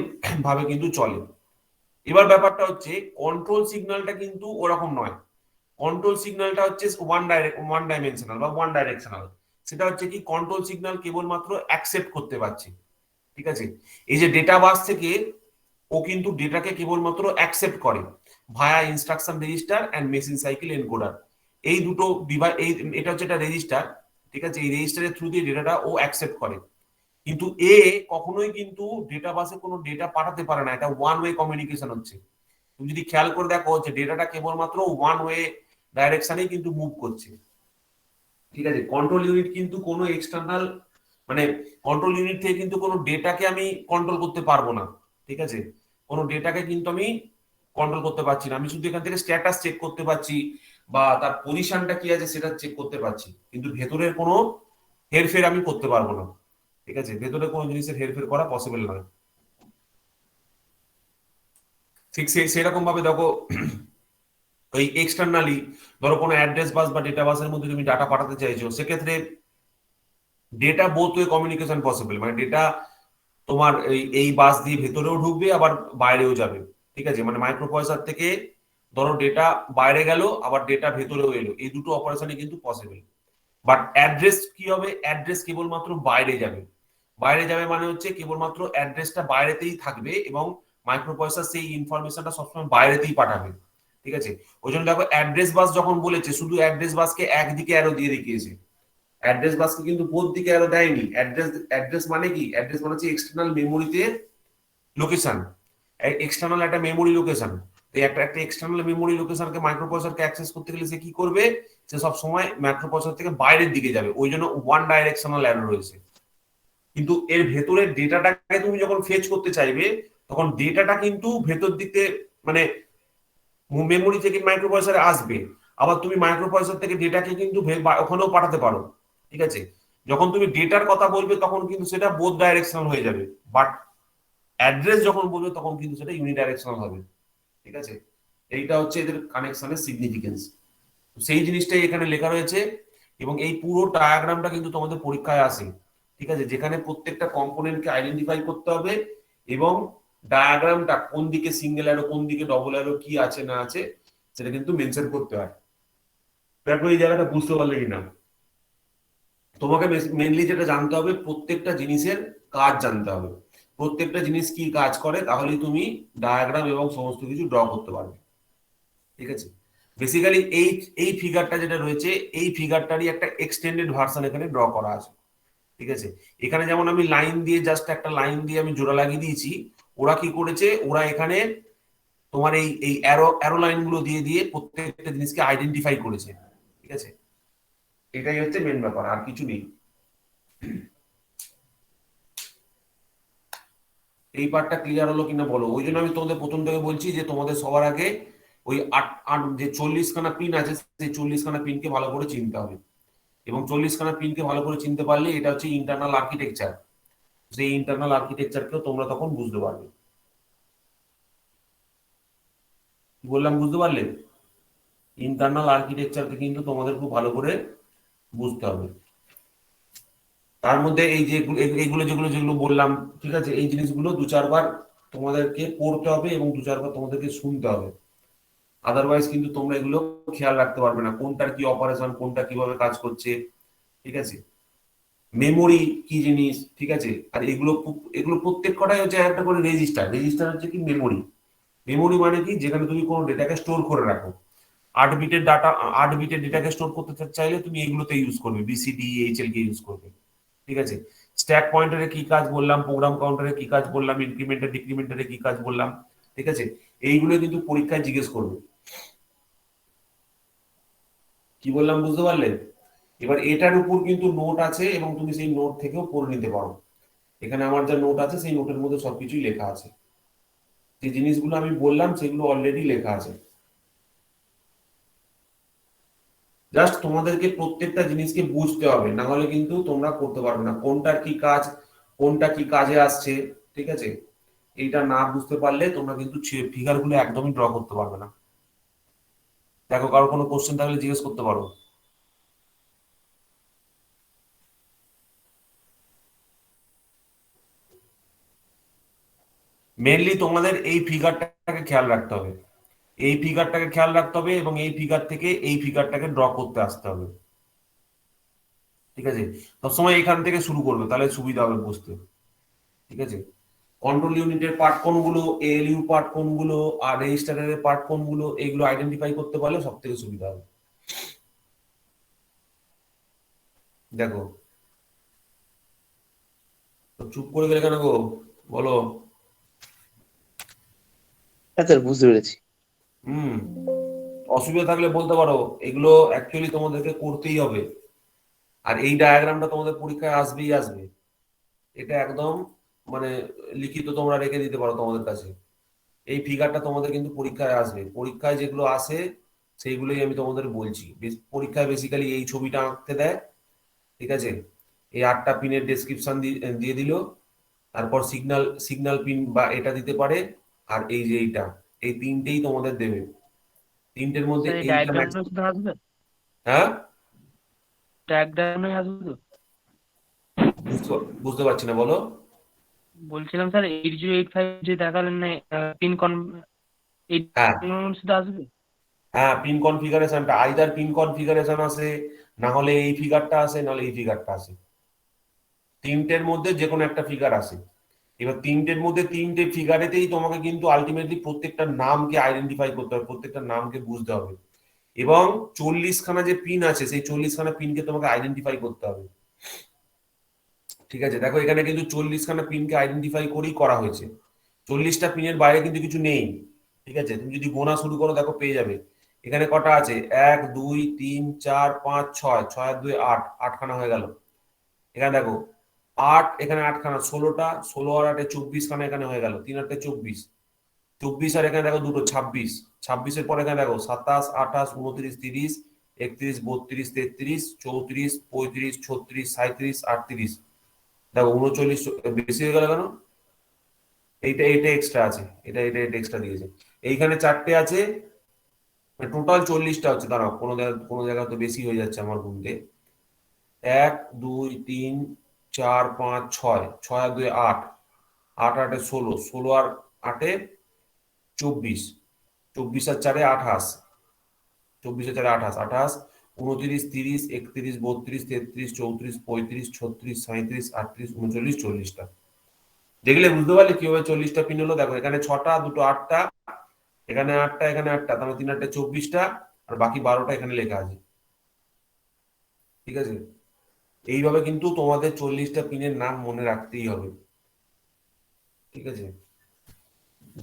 ভাবে কিন্তু চলে। এবার ব্যাপারটা হচ্ছে কন্ট্রোল সিগন্যালটা কিন্তু ওরকম নয়, কন্ট্রোল সিগন্যালটা হচ্ছে ওয়ান ডাইমেনশনাল বা ওয়ান ডাইরেকশনাল। সেটা হচ্ছে কি কন্ট্রোল সিগন্যাল কেবলমাত্র অ্যাকসেপ্ট করতে পারছে, ঠিক আছে। এই যে ডেটা বাস থেকে ও কিন্তু ডেটাকে কেবলমাত্র অ্যাকসেপ্ট করে via instruction register and machine cycle encoder, এই দুটো ডিভাইস, এই এটা হচ্ছে একটা রেজিস্টার, ঠিক আছে। এই রেজিস্টারের থ্রু দিয়ে ডেটাটা ও অ্যাকসেপ্ট করে, কিন্তু এ কখনোই কিন্তু ডেটা বাসে কোনো ডেটা পাঠাতে পারে না, এটা ওয়ান ওয়ে কমিউনিকেশন হচ্ছে। তুমি যদি খেয়াল করে দেখো যে ডেটাটা কেবলমাত্র ওয়ান ওয়ে ডাইরেকশনেই কিন্তু মুভ করছে, ঠিক আছে। কন্ট্রোল ইউনিট কিন্তু কোনো এক্সটার্নাল, মানে কন্ট্রোল ইউনিট থেকে কিন্তু কোনো ডেটাকে আমি কন্ট্রোল করতে পারবো না, ঠিক আছে। কোনো ডেটাকে কিন্তু আমি কন্ট্রোল করতে পারছি না, আমি শুধু এখান থেকে স্ট্যাটাস চেক করতে পারছি বা তার পজিশনটা কি আছে সেটা চেক করতে পারছি, কিন্তু ভেতরের কোনো হেরফের আমি করতে পারবো না, ঠিক আছে। ভেতরে কোনো জিনিসের হেরফের করা পসিবল নয়। ঠিক সেরকম ভাবে দেখো ওই এক্সটার্নালি ধরো কোনো অ্যাড্রেস বাস বা ডেটা বাসের মধ্যে তুমি ডাটা পাঠাতে চাইছো, সেক্ষেত্রে data both way communication possible, মানে ডেটা তোমার এই বাস দিয়ে ভেতরেও ঢুকবে আবার বাইরেও যাবে, ঠিক আছে। মানে মাইক্রোপ্রসেসর থেকে ধরো ডেটা বাইরে গেল আবার ডেটা ভেতরেও এলো, এই দুটো অপারেশনই কিন্তু পসিবল। বাট অ্যাড্রেস কি হবে, অ্যাড্রেস কেবলমাত্র বাইরে যাবে, বাইরে যাবে মানে হচ্ছে কেবলমাত্র অ্যাড্রেসটা বাইরেতেই থাকবে এবং মাইক্রোপ্রসেসর সেই ইনফরমেশনটা সবসময় বাইরেতেই পাঠাবে, ঠিক আছে। ওই জন্য দেখো অ্যাড্রেস বাস যখন বলেছে শুধু অ্যাড্রেস বাসকে একদিকে অ্যারো দিয়ে দেখিয়েছে, অ্যাড্রেস বাসকে কিন্তু বোথ দিকে অ্যারো দেয়নি। অ্যাড্রেস মানে কি, অ্যাড্রেস মানে হচ্ছে এক্সটার্নাল মেমোরিতে লোকেশন, এক্সটার্নাল একটা মেমোরি লোকেশন। একটা এক্সটার্নাল মেমোরি লোকেশনকে মাইক্রোপ্রসেসরকে অ্যাক্সেস করতে গেলে সে কি করবে, সে সব সময় মাইক্রোপ্রসেসর থেকে বাইরের দিকে যাবে, ওই জন্য ওয়ান ডাইরেকশনাল অ্যারো রয়েছে। কিন্তু এর ভেতরের ডেটাটাকে তুমি যখন ফেচ করতে চাইবে তখন ডেটাটা কিন্তু ভেতর দিকে মানে মেমোরি থেকে মাইক্রোপ্রসেসরে আসবে, আবার তুমি মাইক্রোপ্রসেসর থেকে ডেটাকে কিন্তু ওখানেও পাঠাতে পারো, ঠিক আছে। যখন তুমি ডেটার কথা বলবে তখন কিন্তু সেটা বোথ ডাইরেকশনাল হয়ে যাবে, বাট অ্যাড্রেস যখন বলবে তখন কিন্তু সেটা ইউনিডাইরেকশনাল হবে, ঠিক আছে। এইটা হচ্ছে এদের কানেকশনের সিগনিফিকেন্স, সেই জিনিসটাই এখানে লেখা রয়েছে এবং এই পুরো ডায়াগ্রামটা কিন্তু তোমাদের পরীক্ষায় আসে, ঠিক আছে, যেখানে প্রত্যেকটা কম্পোনেন্টকে আইডেন্টিফাই করতে হবে এবং ডায়াগ্রামটা কোন দিকে সিঙ্গেল অ্যারো কোন দিকে ডবল অ্যারো কি আছে না আছে সেটা কিন্তু মেনশন করতে হয়। দেখো এই জায়গাটা বুঝতে পারলে কিনা। তোমাকে মেনলি যেটা জানতে হবে প্রত্যেকটা জিনিসের কাজ জানতে হবে, প্রত্যেকটা জিনিস কি কাজ করে, তাহলেই তুমি ডায়াগ্রাম এবং সমস্ত কিছু ড্র করতে পারবে। ঠিক আছে, বেসিক্যালি এই এই ফিগারটা যেটা রয়েছে এই ফিগারটারই একটা এক্সটেন্ডেড ভার্সন এখানে ড্র করা আছে। ঠিক আছে, এখানে যেমন আমি লাইন দিয়ে জাস্ট একটা লাইন দিয়ে আমি জোড়া লাগিয়ে দিয়েছি, ওরা কি করেছে, ওরা এখানে তোমার এই এই অ্যারো অ্যারো লাইন গুলো দিয়ে দিয়ে প্রত্যেকটা জিনিসকে আইডেন্টিফাই করেছে। ঠিক আছে, এটাই হচ্ছে মেন ব্যাপার, আর কিছু নেই। এই পার্টটা ক্লিয়ার হলো কিনা বলো। ওই জন্য আমি তোমাদের প্রথম থেকে বলছি যে তোমাদের সবার আগে ওই আট আট যে 40খানা পিন আছে সেই 40খানা পিনকে ভালো করে চিনতে হবে, এবং 40খানা পিনকে ভালো করে চিনতে পারলে এটা হচ্ছে ইন্টারনাল আর্কিটেকচার, সেই ইন্টারনাল আর্কিটেকচারকেও তোমরা তখন বুঝতে পারবে। কি বললাম বুঝতে পারলে? ইন্টারনাল আর্কিটেকচারকে কিন্তু তোমাদের খুব ভালো করে বুঝতে হবে। তার মধ্যে এই যে এইগুলো যেগুলো যেগুলো বললাম, ঠিক আছে, এই জিনিসগুলো দু চারবার তোমাদেরকে পড়তে হবে এবং দু চারবার তোমাদেরকে শুনতে হবে, আদারওয়াইজ কিন্তু তোমরা এগুলো খেয়াল রাখতে পারবে না, কোনটার কি অপারেশন কোনটা কিভাবে কাজ করছে। ঠিক আছে, মেমোরি কি জিনিস, ঠিক আছে, আর এগুলো এগুলো প্রত্যেক কটাই হচ্ছে একটা করে রেজিস্টার। রেজিস্টার হচ্ছে কি মেমোরি। মেমোরি মানে কি, যেখানে তুমি কোনো ডেটাকে স্টোর করে রাখো। 8 বিটের ডাটা, 8 বিটের ডেটাকে স্টোর করতে চাইলে তুমি এইগুলোতে ইউজ করবে, বিসিডি এইচএল কে ইউজ করবে। ঠিক আছে, স্ট্যাক পয়েন্টারে কি কাজ বললাম, প্রোগ্রাম কাউন্টারে কি কাজ বললাম, ইনক্রিমেন্টার ডিক্রিমেন্টারে কি কাজ বললাম। ঠিক আছে, এইগুলো কিন্তু পরীক্ষায় জিজ্ঞেস করবে। কি বললাম বুঝতে পারলে? এবার এটার উপর কিন্তু নোট আছে এবং তুমি সেই নোট থেকেও পড়ে নিতে পারো। এখানে আমার যা নোট আছে সেই নোটের মধ্যে সবকিছুই লেখা আছে, যে জিনিসগুলো আমি বললাম সেগুলো অলরেডি লেখা আছে। জাস্ট তোমাদেরকে প্রত্যেকটা জিনিসকে বুঝতে হবে, না হলে কিন্তু তোমরা করতে পারবে না, কোনটার কি কাজ কোনটা কি কাজে আসছে। ঠিক আছে, এইটা না বুঝতে পারলে তোমরা কিন্তু ফিগার গুলো একদমই ড্র করতে পারবে না। দেখো কারো কোনো কোশ্চেন থাকলে জিজ্ঞেস করতে পারো। মেনলি তোমাদের এই ফিগারটাকে খেয়াল রাখতে হবে, এই ফিগারটাকে খেয়াল রাখতে হবে এবং এই ফিগার থেকে এই ফিগারটাকে ড্র করতে আসতে হবে। ঠিক আছে, সবসময় এখান থেকে শুরু করবে, তাহলে সুবিধা হবে বুঝতে। ঠিক আছে, কন্ট্রোল ইউনিটের পার্ট কোনগুলো, এএলইউ পার্ট কোনগুলো, আর রেজিস্টারের পার্ট কোনগুলো, এইগুলো আইডেন্টিফাই করতে পারলে সব থেকে সুবিধা হবে। দেখো তো চুপ করে গেলে কেন গো, বলো। হ্যাঁ স্যার, বুঝতে পেরেছি। হুম, অসুবিধা থাকলে বলতে পারো, এগুলো অ্যাকচুয়ালি তোমাদেরকে করতেই হবে। আর এই ডায়াগ্রামটা তোমাদের পরীক্ষায় আসবেই আসবে, এটা একদম মানে লিখিত তোমরা রেখে দিতে পারো তোমাদের কাছে। এই ফিগারটা তোমাদের কিন্তু পরীক্ষায় আসবে, পরীক্ষায় যেগুলো আসে সেইগুলোই আমি তোমাদের বলছি। পরীক্ষায় বেসিক্যালি এই ছবিটা আঁকতে দেয়। ঠিক আছে, এই 8টা পিনের ডেসক্রিপশন দিয়ে দিল, তারপর সিগন্যাল সিগন্যাল পিন বা এটা দিতে পারে, আর এই যে এইটা, এই তিনটেই তোমাদের দেবে। তিনটের মধ্যে স্যার এই এইটা ডায়াগ্রামটা শুধু আসবে, হ্যাঁ ডায়াগ্রামে আসবে তো? বুঝতে বুঝতে পারছি না, বলো। বলছিলাম স্যার 8085 যে দেখালেন না, পিন কন এই হ্যাঁ শুধু আসবে? হ্যাঁ, পিন কনফিগারেশনটা আইদার পিন কনফিগারেশন আসে, না হলে এই ফিগারটা আসে, নাহলে এই ফিগারটা আসে, তিনটের মধ্যে যে কোনো একটা ফিগার আসে। এবার তিনটের মধ্যে তিনটে ফিগারেতেই তোমাকে কিন্তু আলটিমেটলি প্রত্যেকটা নামকে আইডেন্টিফাই করতে হবে, প্রত্যেকটা নামকে বুঝতে হবে, এবং 40খানা যে পিন আছে সেই 40খানা পিনকে তোমাকে আইডেন্টিফাই করতে হবে। ঠিক আছে, দেখো এখানে কিন্তু 40খানা পিনকে আইডেন্টিফাই করেই করা হয়েছে, 40টা পিনের বাইরে কিন্তু কিছু নেই। ঠিক আছে, তুমি যদি গোনা শুরু করো দেখো পেয়ে যাবে এখানে কটা আছে, 1 2 3 4 5 6, 6 আর 2 8, 8খানা হয়ে গেল। এখানে দেখো 8, এখানে 8খানা, 16টা, 16 আর 8 24খানা এখানে হয়ে গেল, 3 আর 24, 24 আর এখানে দেখো দুটো 26, 26-এর পরে এখানে দেখো 27 28 29 30 31 32 33 34 35 36 37 38, দেখো 39 বেশি হয়ে গেল কেন, এইটা এটা এক্সট্রা আছে, এটা এটা এটা এক্সট্রা দিয়েছে। এইখানে 4টে আছে, টোটাল 40টা হচ্ছে। দাঁড়াও, কোনো জায়গায় তো বেশি হয়ে যাচ্ছে আমার গুনতে। 1 2 3 4 5 6, 6 আর 2 8, 8 8 16, 16 আর 8 24, 24 আর 4 28, 24 আর 4 28, 28 29 30 31 32 33 34 35 36 37 38 39 40টা। দেখলে বুঝতে পারলে কিভাবে 40টা পিন হলো? দেখো এখানে 6টা, দুটো 8টা, এখানে 8টা, এখানে 8টা, তাহলে 3 8 24টা, আর বাকি 12টা এখানে লেখা আছে। ঠিক আছে, এইভাবে কিন্তু তোমাদের 40টা পিনের নাম মনে রাখতেই হবে। ঠিক আছে,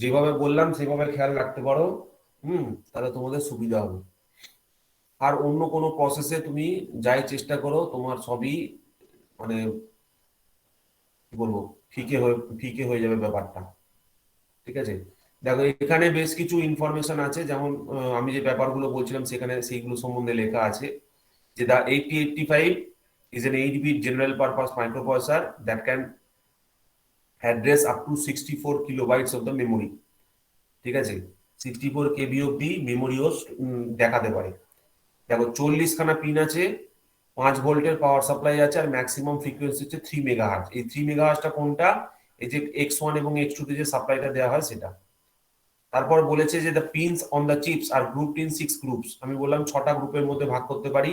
যেভাবে বললাম সেভাবে খেয়াল রাখতে পারো, তাহলে তোমাদের সুবিধা হবে। আর অন্য কোনো প্রসেসে তুমি যাই চেষ্টা করো, তোমার সবই মানে কি বলবো, ফিকে হয়ে যাবে ব্যাপারটা। ঠিক আছে, দেখো এখানে বেশ কিছু ইনফরমেশন আছে, যেমন আমি যে ব্যাপারগুলো বলছিলাম সেখানে সেইগুলো সম্বন্ধে লেখা আছে যে the 8085 is an 8-bit general purpose microprocessor that can address up to 64 kilobytes of the memory। ঠিক আছে, 64 KB অব্দি মেমোরিও দেখাতে পারে। দেখো 40 খানা পিন আছে, 5 ভোল্টের পাওয়ার সাপ্লাই আছে, আর ম্যাক্সিমাম ফ্রিকোয়েন্সি হচ্ছে 3 মেগাহার্টজ। এই 3 মেগাহার্টজটা কোনটা? এই যে X1 এবং X2 তে যে সাপ্লাইটা দেওয়া হয় সেটা। তারপর বলেছে যে the pins on the chips are grouped in 6 groups. আমি বললাম 6টা গ্রুপের মধ্যে ভাগ করতে পারি,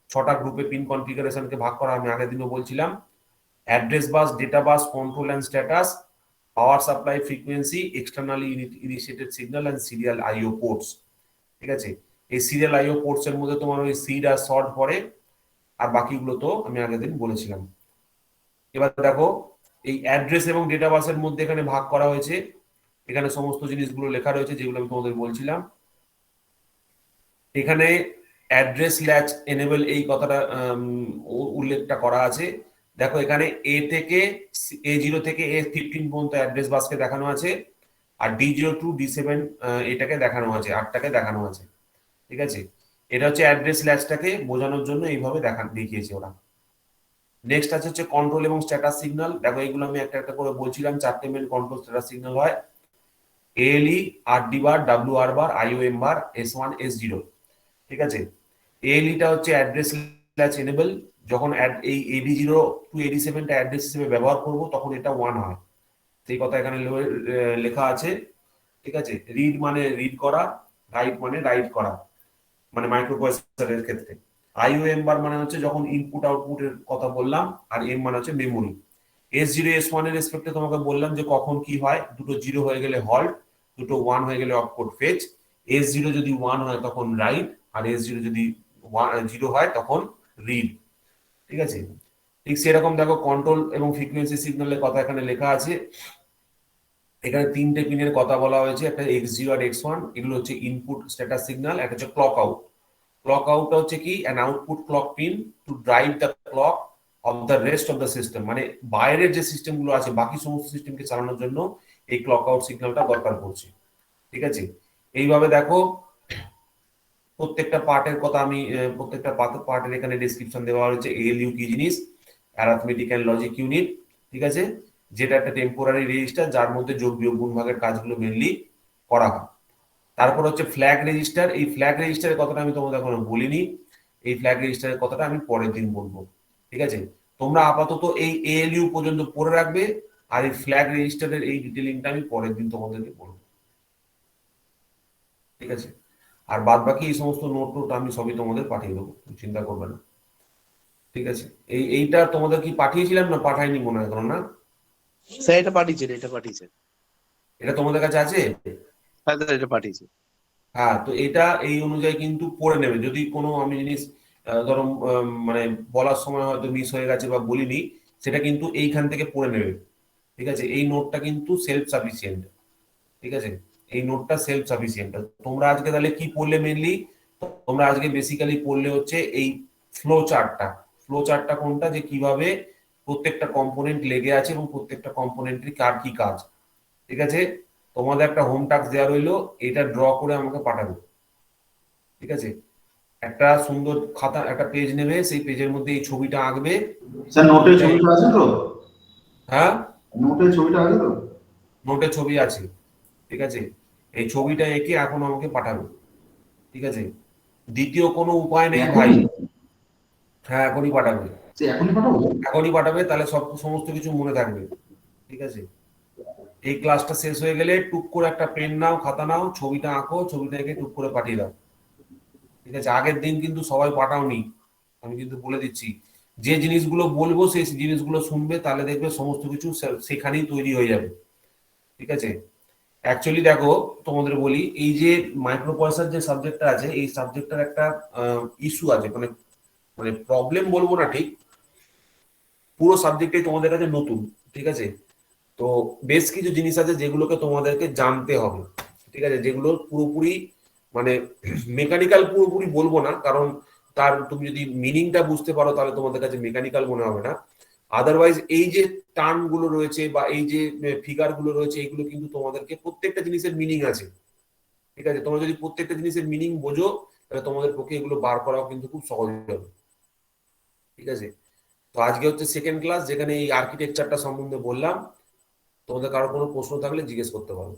6টা গ্রুপে পিন কনফিগারেশনকে ভাগ করা আমি আগের দিনও বলছিলাম। Address bus, data bus, control and status, power supply frequency, externally initiated signal and serial IO ports. ঠিক আছে, এই সিরিয়াল আইও পোর্টস এর মধ্যে তোমার ওই সিড আর শর্ট পড়ে, আর বাকিগুলো তো আমি আগের দিন বলেছিলাম। এবার দেখো এই অ্যাড্রেস এবং ডেটা বাসের মধ্যে এখানে ভাগ করা হয়েছে, এখানে সমস্ত জিনিসগুলো লেখা রয়েছে যেগুলো আমি তোমাদের বলছিলাম। এখানে অ্যাড্রেস ল্যাচ এনেবল এই কথাটা উল্লেখটা করা আছে। দেখো এখানে A0 থেকে A15 পর্যন্ত অ্যাড্রেস বাসকে দেখানো আছে, আর D0 to D7 এটাকে দেখানো আছে, 8টাকে দেখানো আছে। ঠিক আছে, এটা হচ্ছে অ্যাড্রেস ল্যাচটাকে বোঝানোর জন্য এইভাবে দেখিয়েছে ওরা। নেক্সট আছে হচ্ছে কন্ট্রোল এবং স্ট্যাটাস সিগন্যাল। দেখো এগুলো আমি একটা একটা করে বলছিলাম, 4টে মেন কন্ট্রোল স্ট্যাটাস সিগন্যাল হয়, ALE, RD বার, WR বার, IOM বার, S1 S0। ঠিক আছে, ALE-টা হচ্ছে অ্যাড্রেস ল্যাচ এনেবল। যখন এই AD0 টু AD7 টা অ্যাড্রেস হিসেবে ব্যবহার করব তখন এটা 1 হয়, সেই কথা এখানে লেখা আছে। ঠিক আছে, রিড মানে রিড করা, রাইট মানে রাইট করা, মানে মাইক্রোপ্রসেসরের ক্ষেত্রে। IOM বার মানে হচ্ছে যখন ইনপুট আউটপুটের কথা বললাম, আর M মানে হচ্ছে মেমোরি। S0 S1 এর রেসপেক্টে তোমাকে বললাম যে কখন কি হয়, দুটো 0 হয়ে গেলে হল্ট, দুটো 1 হয়ে গেলে অপকোড ফেচ। S0 যদি 1 হয় তখন রাইট, আর S0 যদি 0 হয় তখন রিড। ঠিক আছে, ঠিক সেরকম দেখো কন্ট্রোল এবং ফ্রিকোয়েন্সি সিগন্যালের কথা এখানে লেখা আছে। এখানে 3টে পিনের কথা বলা হয়েছে, একটা X0 আর X1, এগুলো হচ্ছে ইনপুট স্ট্যাটাস সিগন্যাল। একটা হচ্ছে ক্লক আউট। ক্লক আউটটা হচ্ছে কি, an output clock pin to drive the clock of the rest of the system, মানে বাইরের যে সিস্টেমগুলো আছে বাকি সমস্ত সিস্টেমকে চালানোর জন্য এই ক্লক আউট সিগন্যালটা দরকার পড়ছে। ঠিক আছে, এইভাবে দেখো প্রত্যেকটা পার্টের কথা আমি প্রত্যেকটা পার্টের এখানে ডেসক্রিপশন দেওয়া হয়েছে। ALU কি জিনিস, অ্যারিথমেটিক অ্যান্ড লজিক ইউনিট। ঠিক আছে, যেটা একটা টেম্পোরারি রেজিস্টার যার মধ্যে যোগ বিয়োগ গুণ ভাগের কাজগুলো মেনলি করা হয়। তারপর হচ্ছে ফ্ল্যাগ রেজিস্টার। এই ফ্ল্যাগ রেজিস্টারের কথাটা আমি তোমাদের এখনো বলিনি, এই ফ্ল্যাগ রেজিস্টারের কথাটা আমি পরের দিন বলবো। ঠিক আছে, তোমরা আপাতত এই ALU পর্যন্ত পড়ে রাখবে, আর এই ফ্ল্যাগ রেজিস্টারের এই ডিটেলিংটা আমি পরের দিন তোমাদেরকে বলবো। ঠিক আছে, আর বাদ বাকি এই সমস্ত নোট টোট আমি সবই তোমাদের পাঠিয়ে দেবো, চিন্তা করবে না। ঠিক আছে, এইটা তোমাদের কি পাঠিয়েছিলাম না পাঠাইনি মনে হয় কোনো, না? স্যার এটা পাঠিয়েছেন। এটা তোমাদের কাছে আছে? হ্যাঁ স্যার এটা পাঠিয়েছেন। হ্যাঁ, তো এটা এই অনুযায়ী কিন্তু পড়ে নেবে। যদি কোনো আমি জিনিস ধরো মানে বলার সময় হয়তো মিস হয়ে গেছে বা বলিনি, সেটা কিন্তু এইখান থেকে পড়ে নেবে। ঠিক আছে, এই নোটটা কিন্তু সেলফ সাফিসিয়েন্ট। ঠিক আছে, এই নোটটা সেলফ সাফিসিয়েন্ট। তোমরা আজকে তাহলে কি পড়লে মেনলি? তোমরা আজকে বেসিক্যালি পড়লে হচ্ছে এই ফ্লো চার্টটা। ফ্লো চার্টটা কোনটা, যে কিভাবে প্রত্যেকটা কম্পোনেন্ট লেগে আছে এবং প্রত্যেকটা কম্পোনেন্টের কার কি কাজ। ঠিক আছে, তোমাদের একটা হোম টাস্ক দেওয়া রইলো, এটা ড্র করে আমাকে পাঠাবে। ঠিক আছে, একটা সুন্দর খাতা, একটা পেজ নেবে, সেই পেজের মধ্যে এই ছবিটা আঁকবে। স্যার নোটের ছবিটা আছে তো? হ্যাঁ, নোটের ছবিটা আছে তো? নোটের ছবি আছে। ঠিক আছে, এই ছবিটা এঁকে এখন আমাকে পাঠাবে। ঠিক আছে, দ্বিতীয় কোনো উপায় নেই ভাই। হ্যাঁ, এখনই পাঠাবে। সে এখনই পাঠাবো? এখনই পাঠাবে, তাহলে সমস্ত কিছু মনে থাকবে। ঠিক আছে, এই ক্লাসটা শেষ হয়ে গেলে টুক করে একটা পেন নাও, খাতা নাও, ছবিটা আঁকো, ছবিটা এঁকে টুক করে পাঠিয়ে দাও। ঠিক আছে, আগের দিন কিন্তু সবাই পাঠাওনি, আমি কিন্তু বলে দিচ্ছি। যে জিনিসগুলো বলবো সেই জিনিসগুলো শুনবে, তাহলে দেখবে সমস্ত কিছু সেখানেই তৈরি হয়ে যাবে। ঠিক আছে, অ্যাকচুয়ালি দেখো তোমাদের বলি, এই যে মাইক্রো পয়সার যে সাবজেক্টটা আছে, এই সাবজেক্টটার একটা ইস্যু আছে, মানে মানে প্রবলেম বলবো না ঠিক, পুরো সাবজেক্টটাই তোমাদের কাছে নতুন। ঠিক আছে, তো বেশ কিছু জিনিস আছে যেগুলোকে তোমাদেরকে জানতে হবে। ঠিক আছে, যেগুলো পুরোপুরি মানে মেকানিক্যাল পুরোপুরি বলবো না, কারণ তার তুমি যদি মিনিংটা বুঝতে পারো তাহলে তোমাদের কাছে মেকানিক্যাল মনে হবে না। আদারওয়াইজ এই যে টার্ম গুলো রয়েছে বা এই যে ফিগার গুলো রয়েছে, এগুলো কিন্তু তোমাদেরকে প্রত্যেকটা জিনিসের মিনিং আছে। ঠিক আছে, তোমরা যদি প্রত্যেকটা জিনিসের মিনিং বোঝো, তাহলে তোমাদের পক্ষে এগুলো বার করাও কিন্তু খুব সহজ হবে। ঠিক আছে, তো আজকে হচ্ছে সেকেন্ড ক্লাস, যেখানে এই আর্কিটেকচারটা সম্বন্ধে বললাম। তোমাদের কারো কোনো প্রশ্ন থাকলে জিজ্ঞেস করতে পারো।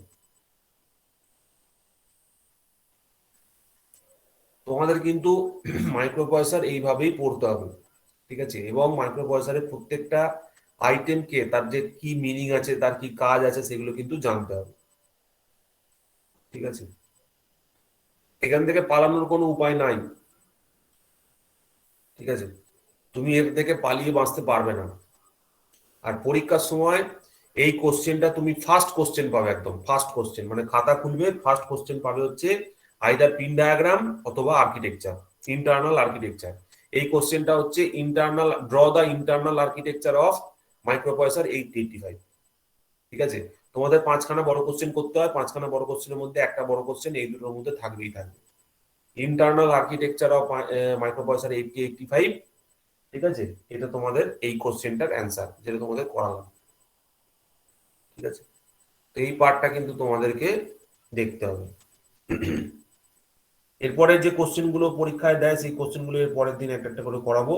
তোমাদের কিন্তু মাইক্রো পয়সার এইভাবেই পড়তে হবে। ঠিক আছে, এবং মাইক্রো পয়সারের প্রত্যেকটা আইটেমকে তার যে কি মিনিং আছে, তার কি কাজ আছে, সেগুলো কিন্তু জানতে হবে। ঠিক আছে, এখান থেকে পালানোর কোনো উপায় নাই। ঠিক আছে, তুমি এর থেকে পালিয়ে বাঁচতে পারবে না। আর পরীক্ষার সময় এই কোশ্চেনটা তুমি ফার্স্ট কোশ্চেন পাবে, একদম ফার্স্ট কোশ্চেন, মানে খাতা খুলবে ফার্স্ট কোশ্চেন পাবে হচ্ছে আইদার পিন ডায়াগ্রাম অথবা আর্কিটেকচার, ইন্টারনাল আর্কিটেকচার। এই কোশ্চেনটা হচ্ছে internal, draw the internal architecture of micro পয়সার 885। ঠিক আছে, তোমাদের 5খানা বড় কোশ্চেন করতে হয়, 5খানা বড় কোশ্চেনের মধ্যে একটা বড় কোশ্চেন এই দুটোর মধ্যে থাকবেই থাকবে, ইন্টারনাল আর্কিটেকচার অফ মাইক্রো পয়সার 8085। ঠিক আছে, এটা তোমাদের এই কোশ্চেনটার অ্যান্সার, যেটা তোমাদের করালাম। ঠিক আছে, তো এই পার্টটা কিন্তু তোমাদেরকে দেখতে হবে। এরপরে যে কোশ্চেন গুলো পরীক্ষায় দেয়, সেই কোশ্চেন গুলো এর পরের দিন একটা একটা করে করাবো।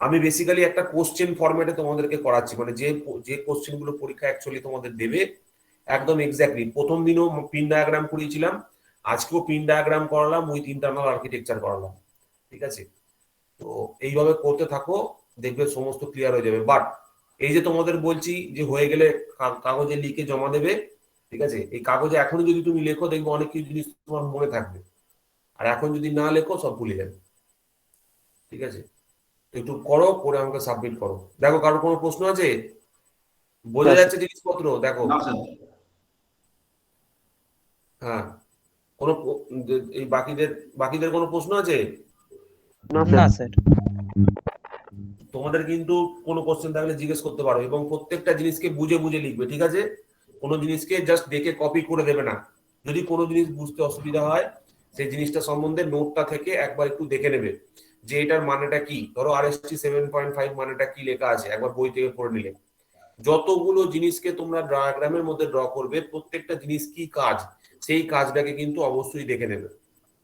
আমি বেসিক্যালি একটা কোশ্চেন ফরম্যাটে তোমাদেরকে করাচ্ছি, মানে যে কোশ্চেন গুলো পরীক্ষা অ্যাকচুয়ালি তোমাদের দেবে একদম এক্স্যাক্টলি। প্রথম দিনও পিন ডায়াগ্রাম করিয়েছিলাম, আজকেও পিন ডায়াগ্রাম করালাম, উইথ ইন্টারনাল আর্কিটেকচার করালাম। ঠিক আছে, তো এইভাবে করতে থাকো, দেখবে সমস্ত ক্লিয়ার হয়ে যাবে। বাট এই যে তোমাদের বলছি যে হয়ে গেলে কাগজে লিখে জমা দেবে। ঠিক আছে, এই কাগজে এখনই যদি তুমি লেখো, দেখবে অনেক কিছু জিনিস তোমার মনে থাকবে, আর এখন যদি না লেখো সব ভুলে যাবে। ঠিক আছে, তো একটু করো, করে আমাকে সাবমিট করো। দেখো কারোর কোনো প্রশ্ন আছে? বোঝা যাচ্ছে জিনিসপত্র? দেখো, না স্যার। হ্যাঁ, কোনো এই বাকিদের কোনো প্রশ্ন আছে? না না স্যার। স্যার। তোমাদের কিন্তু কোনো কোশ্চেন থাকলে জিজ্ঞেস করতে পারো, এবং প্রত্যেকটা জিনিসকে বুঝে বুঝে লিখবে। ঠিক আছে, কোনো জিনিসকে জাস্ট দেখে কপি করে দেবে না। যদি কোনো জিনিস বুঝতে অসুবিধা হয়, সেই জিনিসটা সম্বন্ধে নোটটা থেকে একবার একটু দেখে নেবে যে এটার মানেটা কি। ধরো RST 7.5 মানেটা কি লেখা আছে, একবার বই থেকে পড়ে নিলে। যতগুলো জিনিসকে তোমরা ডায়াগ্রামের মধ্যে ড্র করবে, প্রত্যেকটা জিনিস কি কাজ, সেই কাজটাকে কিন্তু অবশ্যই দেখে নেবে।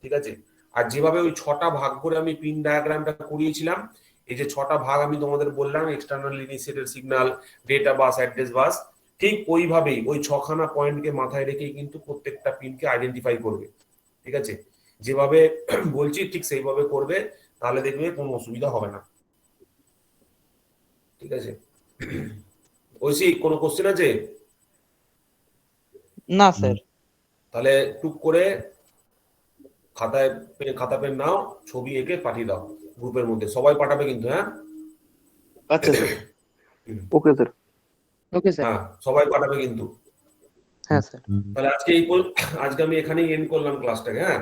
ঠিক আছে, আর যেভাবে ওই 6টা ভাগ করে আমি পিন ডায়াগ্রামটা করিয়েছিলাম, এই যে 6টা ভাগ আমি তোমাদের বললাম, এক্সটার্নাল ইনিশিয়েটেড সিগন্যাল, ডেটা বাস, অ্যাড্রেস বাস, ঠিক ওইভাবেই ওই 6খানা পয়েন্টকে মাথায় রেখেই কিন্তু প্রত্যেকটা পিনকে আইডেন্টিফাই করবে। ঠিক আছে, যেভাবে বলছি ঠিক সেইভাবে করবে, তাহলে দেখবে কোনো অসুবিধা হবে না। ঠিক আছে, ঐশী কোনো কোশ্চেন আছে? না স্যার। তাহলে টুক করে খাতা পেন নাও, ছবি এঁকে পাঠিয়ে দাও গ্রুপের মধ্যে। সবাই পাঠাবে কিন্তু, হ্যাঁ? আচ্ছা sir. Okay sir. Okay sir. হ্যাঁ, সবাই পাঠাবে কিন্তু। হ্যাঁ স্যার। তাহলে আজকে আমি এখানেই এন্ড করলাম ক্লাসটাকে। হ্যাঁ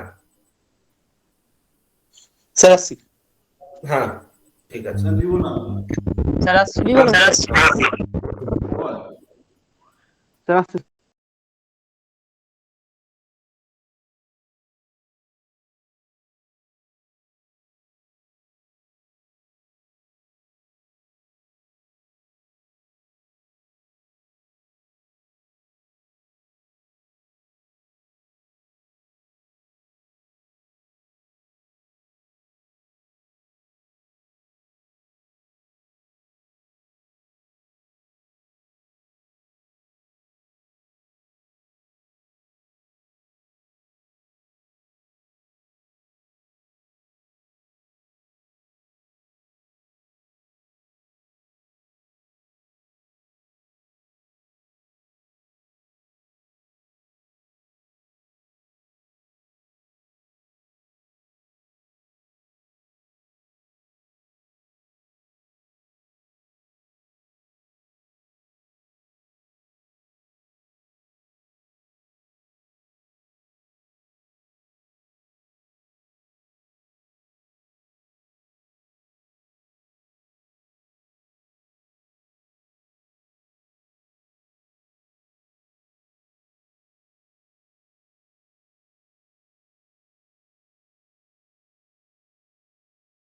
স্যার আসছি। হ্যাঁ, ঠিক আছে। স্যার দিব না। স্যার আসছি। স্যার আসছে।